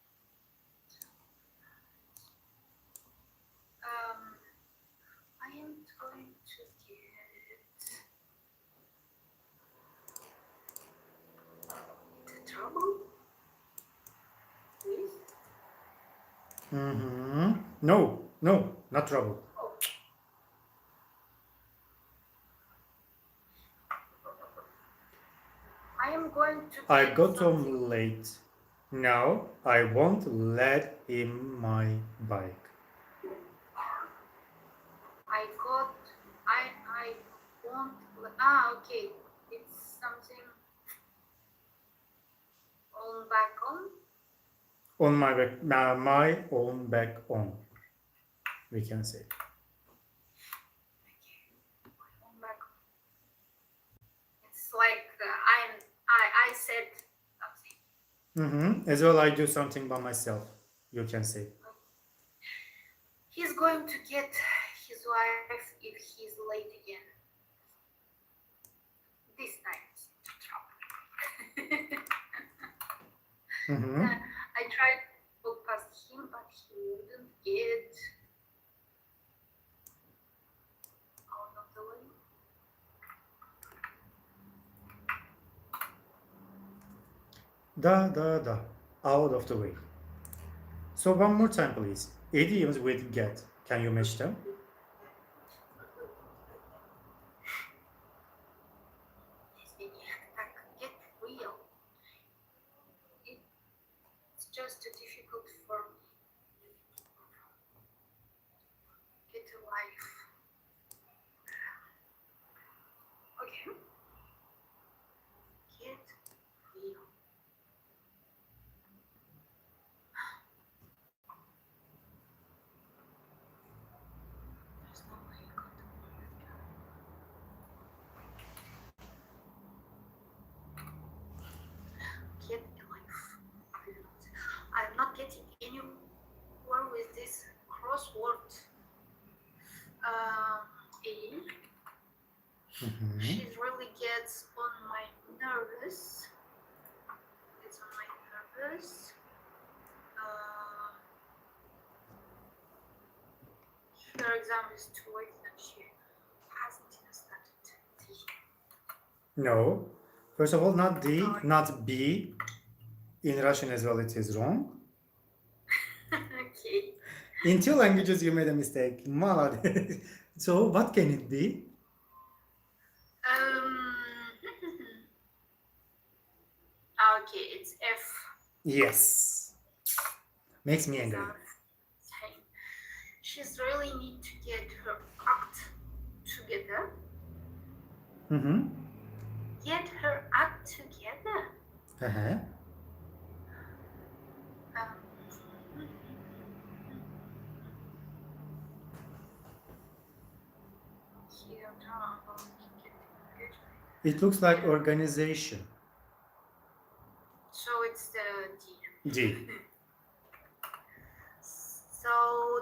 I am going to get the trouble with. Mm-hmm. No, not trouble. I am going to I get got something. home late. Now I won't let him my bike. I won't. Okay. It's something on back on. On my back, my own back on. We can say. Okay. On back on. It's like I said something. As well, I do something by myself. You can say. He's going to get his wife if he's late again. This time it's trouble. Mhm. I tried to walk past him, but he wouldn't get out of the way. Da, out of the way. So one more time, please. Idioms with get. Can you match them? Get real. It's just too difficult for me. Get a life. Okay. Get real. There's no way you got the one that guy. Get a life. I'm not getting anywhere with this crossword. A. Mhm. She really gets on my nerves. Gets on my nerves. Her exam is too late and she hasn't even started. No. First of all, not D, not B. In Russian as well, it is wrong. Okay. In two languages, you made a mistake. Malad. So what can it be? Okay, it's F. Yes. Makes me As angry. I was saying. She's really need to get her act together. Mm-hmm. Get her act together. Uh-huh. It looks like organization. So it's the D. D. So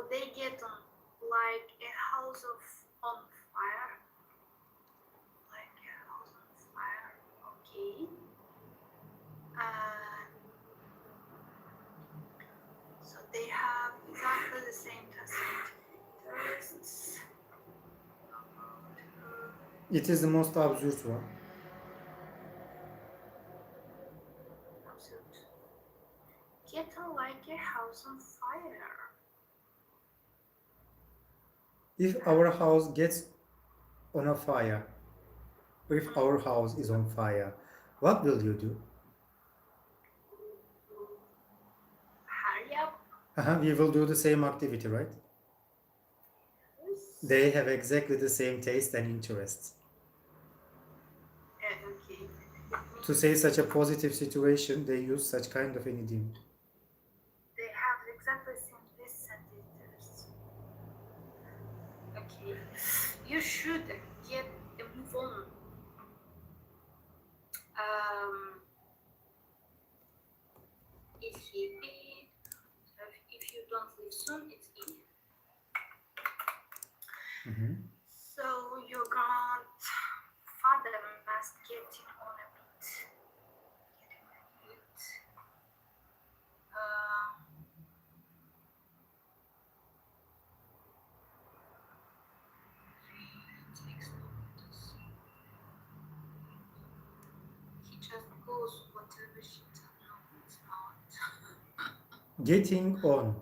they get on like a house on fire. Like a house on fire. Okay. So they have exactly the same interests. It is the most absurd one. Absurd. Get on like a house on fire. If our house gets on a fire, if our house is on fire, what will you do? Hurry up. We will do the same activity, right? Yes. They have exactly the same taste and interests. Okay. To say such a positive situation, they use such kind of an idiom. They have exactly the same tastes and interests. Okay. You should get a move on. Is he paid? If you don't leave soon, it's E. Mm-hmm. So your grandfather must get in on a bit. He just goes whatever she tells. No, it's not. Getting on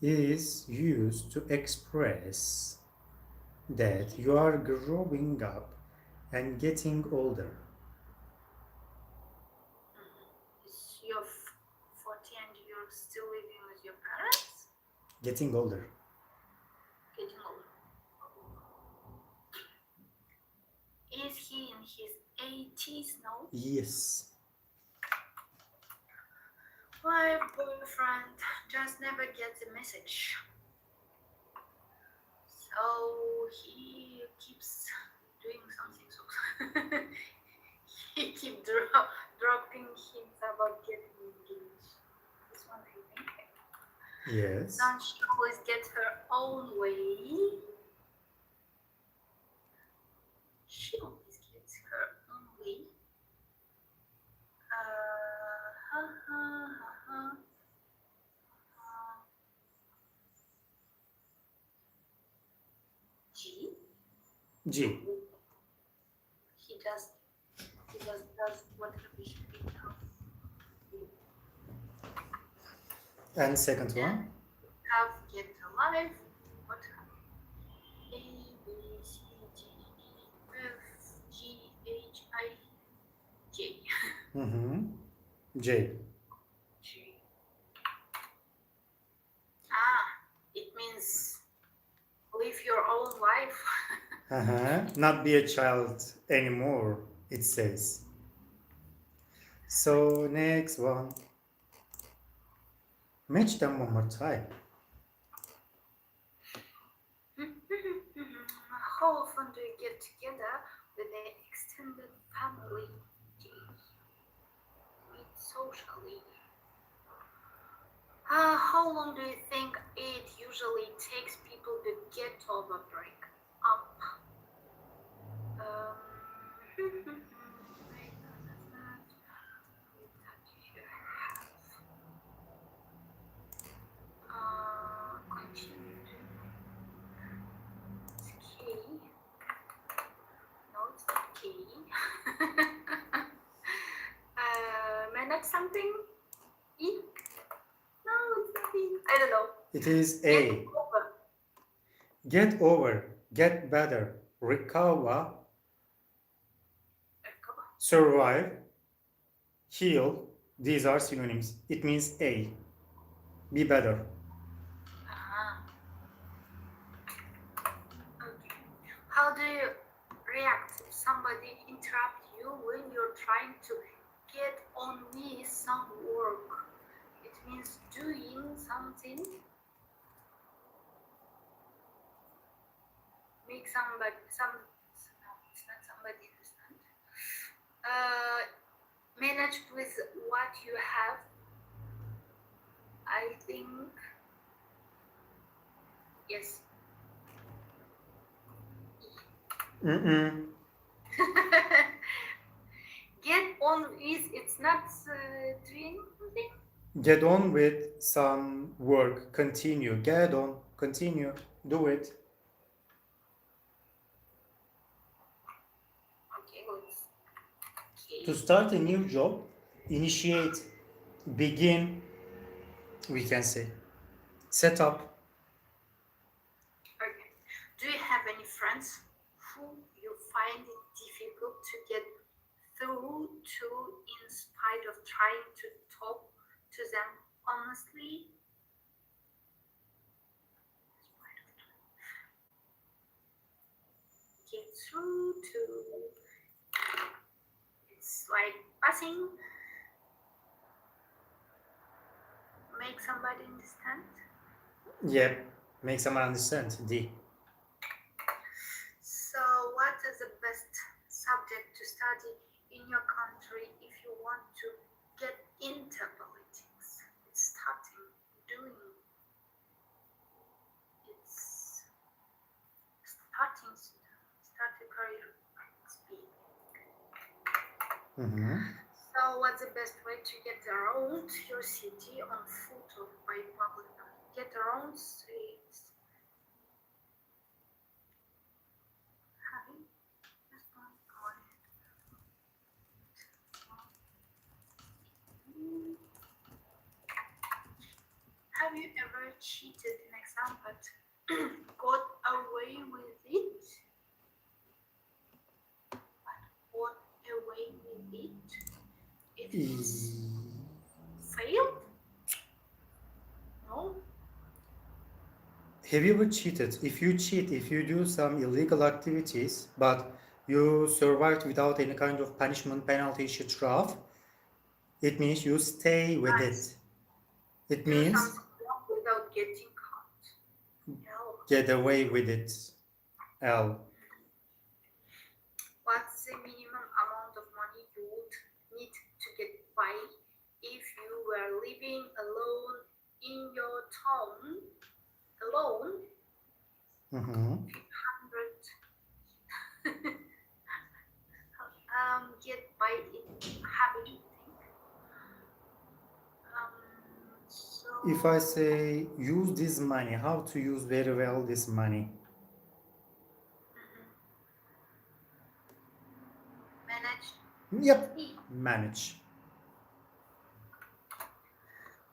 is used to express that you are growing up and getting older. You're 40 and you're still living with your parents? Getting older. Getting older. Is he in his 80s now? Yes. My boyfriend just never gets a message. So he keeps doing something. So he keeps dropping hints about getting engaged. This one, I think. Yes. Don't she always get her own way? She always gets her own way. G. He just does whatever he does. And second one. Have, get alive. What have? A, B, C, D, E, F, G, H, I, J. J. G. It means live your own life. Not be a child anymore, it says. So next one. Match them one more time. How often do you get together with the extended family? Meet socially. How long do you think it usually takes people to get over break up? Continue. It's K. No, it's not K. Manage something? E? No, it's not E. I don't know. It is A. Get over, get better, recover, survive, heal. These are synonyms. It means A. Be better. Okay. How do you react if somebody interrupts you when you're trying to get on with some work? It means doing something. Make somebody, no, it's not somebody understand. Manage with what you have. I think, yes. Get on with, it's not doing something. Get on with some work. Continue. Get on. Continue. Do it. Okay, let's. Okay. To start a new job, initiate, begin, we can say. Set up. Okay. Do you have any friends who you find it difficult to get through to in spite of trying to talk to them honestly? Get through to, it's like passing, make somebody understand. Yep. Make someone understand. D. So what is the best subject to study in your country if you want to get into politics? It's starting doing. It's starting career speed. So what's the best way to get around your city on foot or by public? Get around streets. Have you ever cheated an exam but got away with it? Got away with it? It means failed? No? Have you ever cheated? If you cheat, if you do some illegal activities, but you survived without any kind of punishment, penalty, shtraf, it means you stay with it. It Do means something wrong without getting caught. No. get away with it. L. What's the minimum amount of money you would need to get by if you were living alone in your town? Alone? 500. Get by it happy. If I say use this money, how to use very well this money? Yep, manage.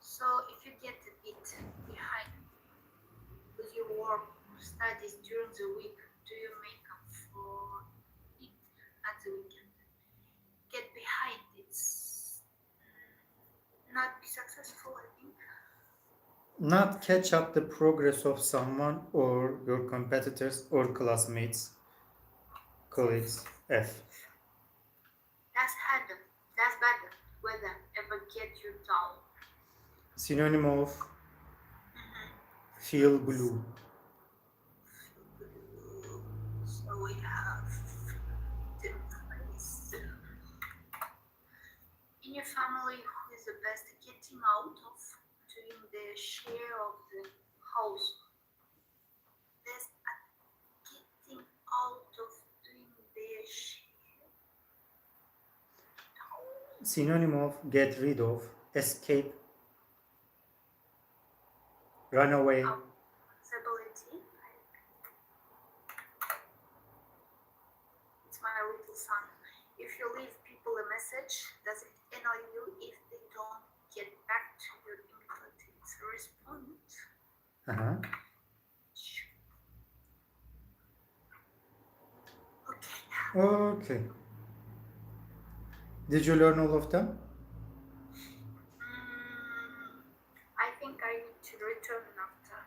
So if you get a bit behind with your work or studies during the week, do you make up for it at the weekend? Get behind, it's not be successful, I think. Not catch up the progress of someone or your competitors or classmates, colleagues. F. That's harder, that's better, whether ever get you down. Synonym of feel blue. So we have the place. In your family, who is the best at getting out of doing their share of the house? Best at getting out of doing their share. Synonym of get rid of, escape, run away. Stability. It's my little son. If you leave people a message, does it annoy you if they don't get back to you immediately? It's a response. Uh-huh. Okay. Okay. Did you learn all of them? I think I need to return after.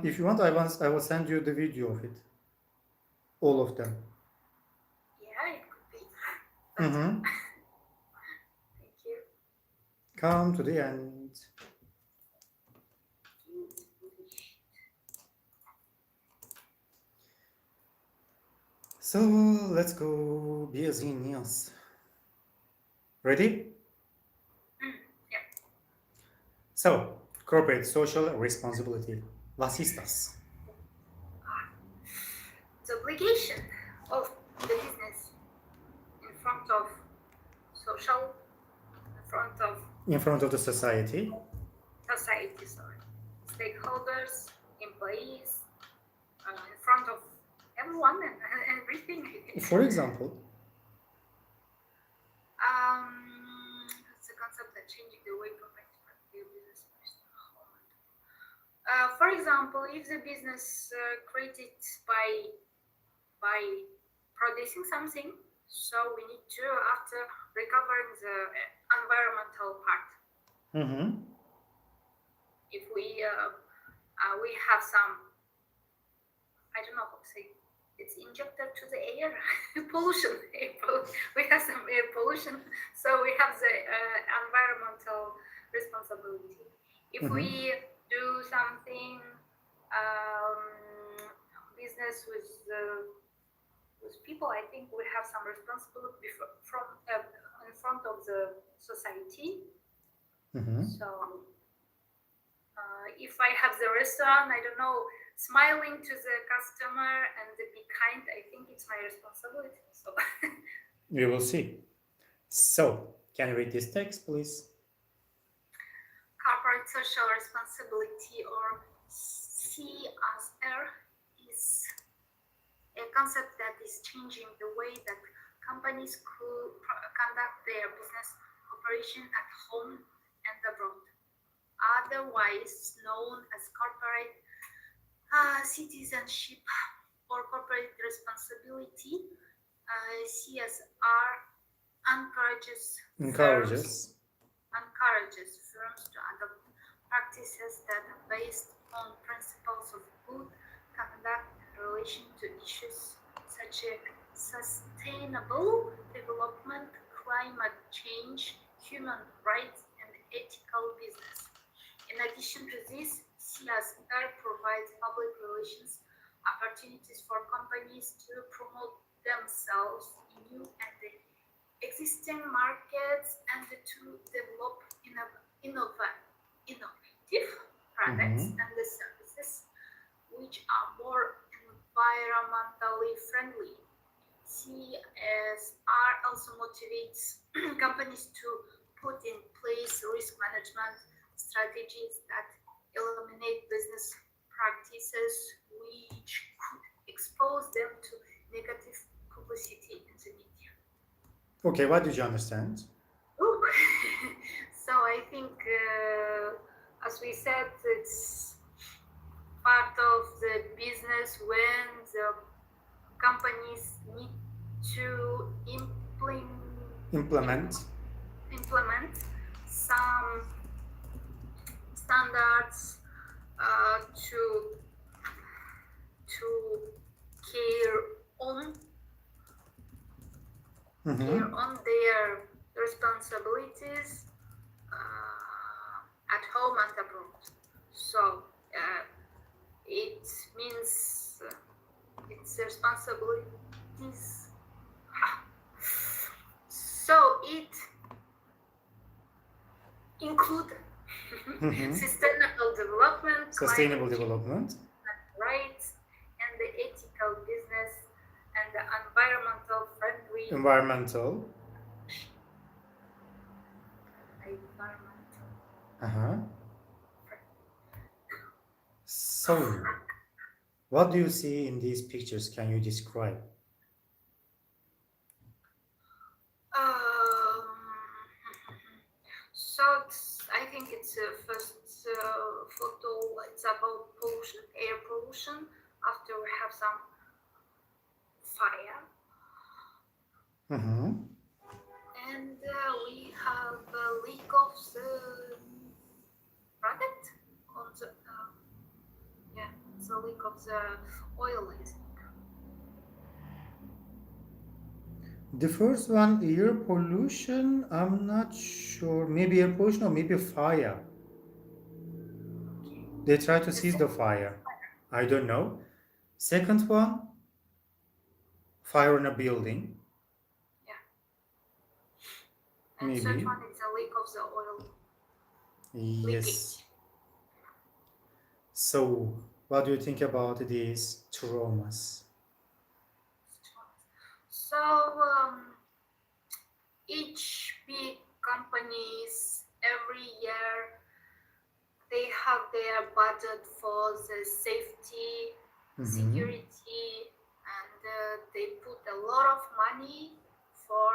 If you want, I will send you the video of it. All of them. Yeah, it could be. But thank you. Come to the end. So let's go business. Ready? Yeah. So, corporate social responsibility. Was ist das? The obligation of the business in front of social, In front of the society. Stakeholders, employees, in front of everyone and everything. For example, It's a concept that changing the way companies do business. For example, if the business created by producing something, so we need to, after recovering the environmental part. If we have some, I don't know how to say, it's injected to the air, pollution. We have some air pollution, so we have the environmental responsibility. If we do something business with people, I think we have some responsibility from in front of the society. So if I have the restaurant, I don't know, smiling to the customer and be kind, I think it's my responsibility. So we will see. So, can you read this text, please? Corporate social responsibility, or CSR, is a concept that is changing the way that companies conduct their business operation at home and abroad, otherwise known as corporate citizenship or corporate responsibility. CSR encourages firms to adopt practices that are based on principles of good conduct in relation to issues such as sustainable development, climate change, human rights, and ethical business. In addition to this, CSR provides public relations opportunities for companies to promote themselves in new and existing markets and to develop innovative products and services which are more environmentally friendly. CSR also motivates companies to put in place risk management strategies that eliminate business practices which could expose them to negative publicity in the media. Okay, what did you understand? Ooh. So I think, as we said, it's part of the business when the companies need to Implement. some standards to care on their responsibilities at home and abroad. So it means its responsibilities. So it include sustainable development, Sustainable climate development. change, rights, and the ethical business and the environmental friendly. Environmental. So, what do you see in these pictures? Can you describe? So I think it's first photo. It's about pollution, air pollution. After we have some fire, and we have a leak of the product on the it's a leak of the oil. I think. The first one, air pollution, I'm not sure. Maybe air pollution or maybe fire. They try to seize the fire. I don't know. Second one, fire in a building. Yeah. And Maybe. third one is a leak of the oil. Yes. Leakage. So, what do you think about these traumas? So each big companies every year they have their budget for the safety, security, and they put a lot of money for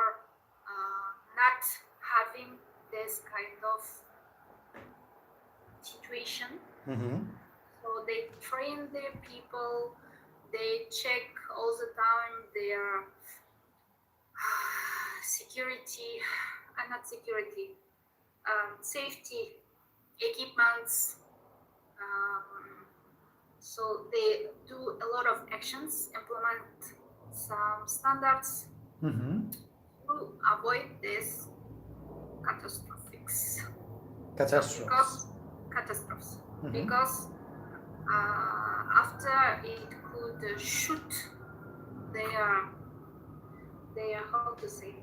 not having this kind of situation. So they train their people, they check all the time their safety equipments. So they do a lot of actions, implement some standards to avoid this catastrophes. Because after it could shoot their how to say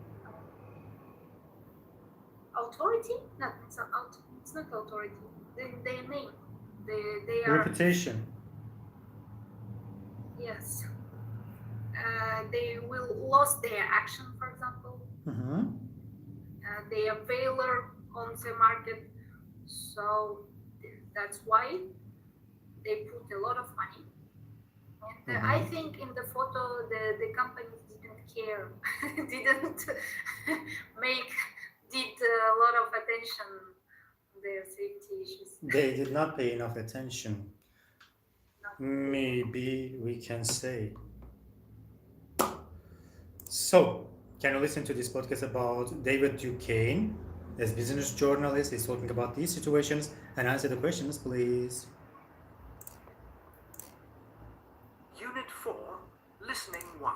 authority? No, it's not authority. Their name. They are reputation. Yes. They will lose their action, for example. They are failure on the market, so that's why they put a lot of money. And I think in the photo the companies didn't care, didn't did a lot of attention on their safety issues. They did not pay enough attention. Maybe we can say. So, can you listen to this podcast about David Duquesne? As business journalist, he's talking about these situations and answer the questions, please. Unit 4, Listening 1.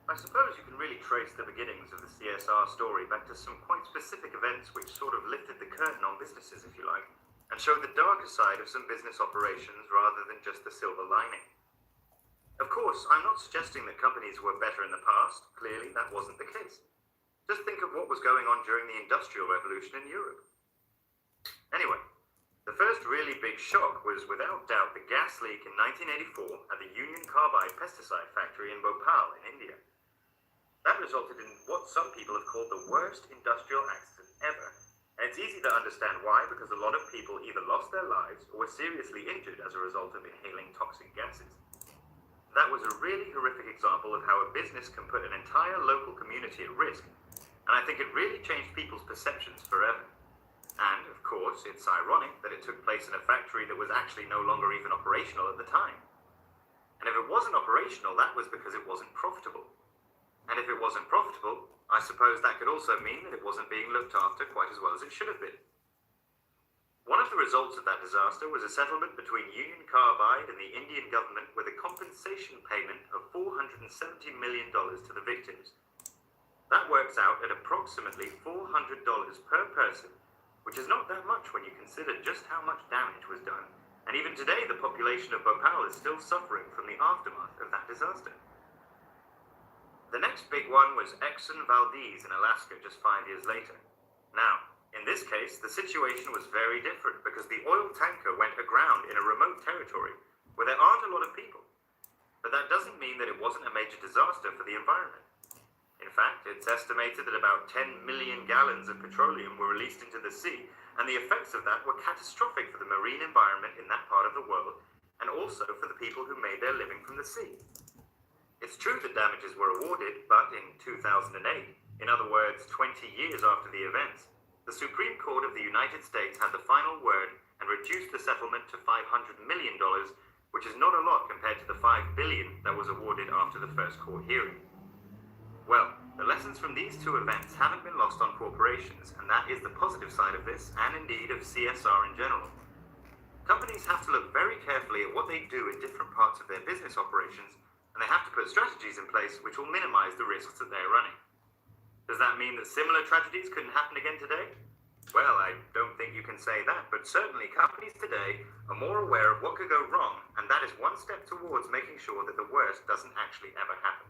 I suppose you can really trace the beginnings of the CSR story back to some quite specific events which sort of lifted the curtain on businesses, if you like, and showed the darker side of some business operations rather than just the silver lining. Of course, I'm not suggesting that companies were better in the past. Clearly, that wasn't the case. Just think of what was going on during the Industrial Revolution in Europe. Anyway, the first really big shock was without doubt the gas leak in 1984 at the Union Carbide pesticide factory in Bhopal in India. That resulted in what some people have called the worst industrial accident ever. And it's easy to understand why, because a lot of people either lost their lives or were seriously injured as a result of inhaling toxic gases. that was a really horrific example of how a business can put an entire local community at risk, and I think it really changed people's perceptions forever. And, of course, it's ironic that it took place in a factory that was actually no longer even operational at the time. And if it wasn't operational, that was because it wasn't profitable. And if it wasn't profitable, I suppose that could also mean that it wasn't being looked after quite as well as it should have been. One of the results of that disaster was a settlement between Union Carbide and the Indian government with a compensation payment of $470 million to the victims. That works out at approximately $400 per person, which is not that much when you consider just how much damage was done. And even today, the population of Bhopal is still suffering from the aftermath of that disaster. The next big one was Exxon Valdez in Alaska just 5 years later. Now, in this case, the situation was very different because the oil tanker went aground in a remote territory where there aren't a lot of people. But that doesn't mean that it wasn't a major disaster for the environment. In fact, it's estimated that about 10 million gallons of petroleum were released into the sea, and the effects of that were catastrophic for the marine environment in that part of the world, and also for the people who made their living from the sea. It's true that damages were awarded, but in 2008, in other words, 20 years after the events, the Supreme Court of the United States had the final word and reduced the settlement to $500 million, which is not a lot compared to the $5 billion that was awarded after the first court hearing. Well, the lessons from these two events haven't been lost on corporations, and that is the positive side of this, and indeed of CSR in general. Companies have to look very carefully at what they do in different parts of their business operations, and they have to put strategies in place which will minimize the risks that they're running. Does that mean that similar tragedies couldn't happen again today? Well, I don't think you can say that, but certainly companies today are more aware of what could go wrong, and that is one step towards making sure that the worst doesn't actually ever happen.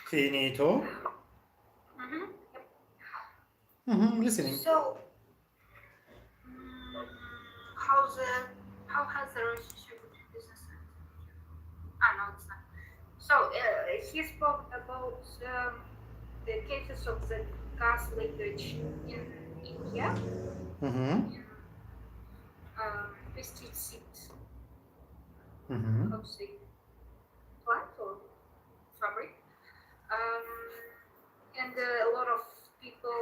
Finito. Listening. So, how has the relationship between business and no, it's not. So he spoke about the cases of the gas leakage in India, in pesticide, how to say, plant or fabric. And a lot of people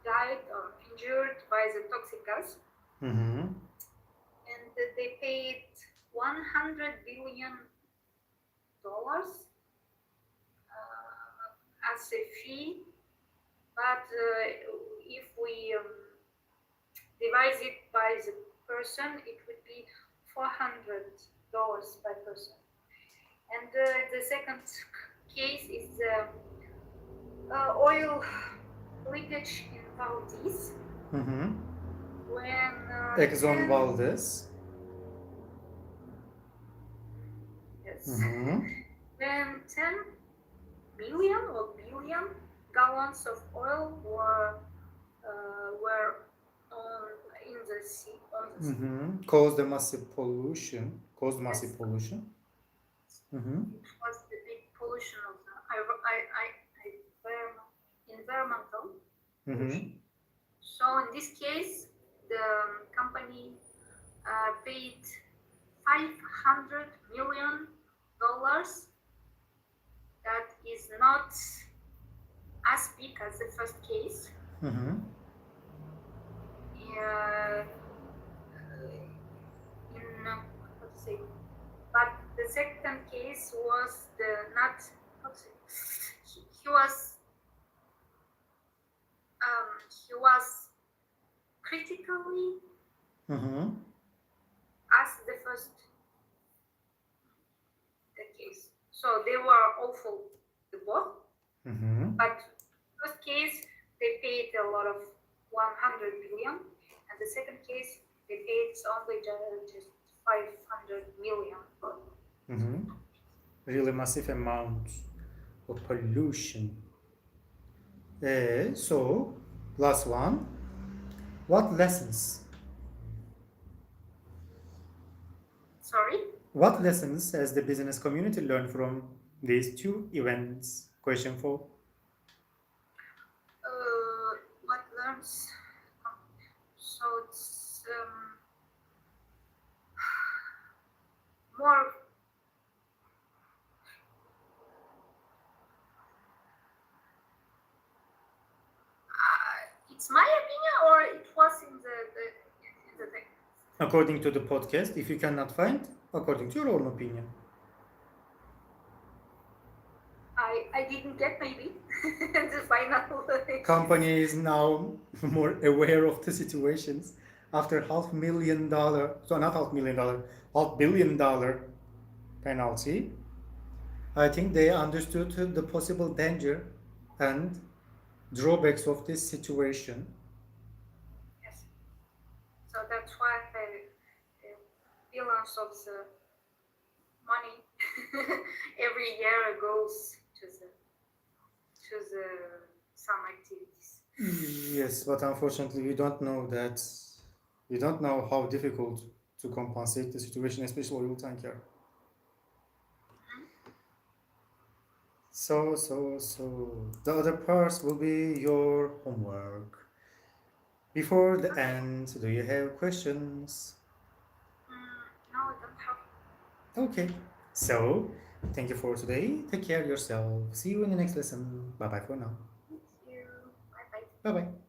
died or injured by the toxic gas. And they paid $100 billion as a fee. But if we divide it by the person, it would be $400 per person. And the second case is the oil leakage in Valdez. When Exxon Valdez. Yes. When 10 million or billion gallons of oil were in the sea. Caused massive pollution. It was the big pollution of the environmental pollution. So in this case, the company paid $500 million. That is not as big as the first case. But the second case was he was critically as the first case. So they were awful, the both. But first case they paid a lot of 100 billion, and the second case they paid only just 500 million. Really massive amount of pollution. So, last one. What lessons? Sorry? What lessons has the business community learned from these two events? Question 4. What learns? So it's more. It's my opinion, or it was in the text? According to the podcast, if you cannot find, according to your own opinion. I didn't get maybe the final. Company is now more aware of the situations after $500,000, so not $500,000, $500 million penalty. I think they understood the possible danger and drawbacks of this situation. Yes. So that's why the balance of the money every year goes to the some activities. Yes, but unfortunately we don't know that. We don't know how difficult to compensate the situation, especially oil tanker. So the other parts will be your homework. Before the end, do you have questions? No, I don't have. Okay, so thank you for today. Take care of yourself. See you in the next lesson. Bye bye for now. Thank you. Bye bye. Bye bye.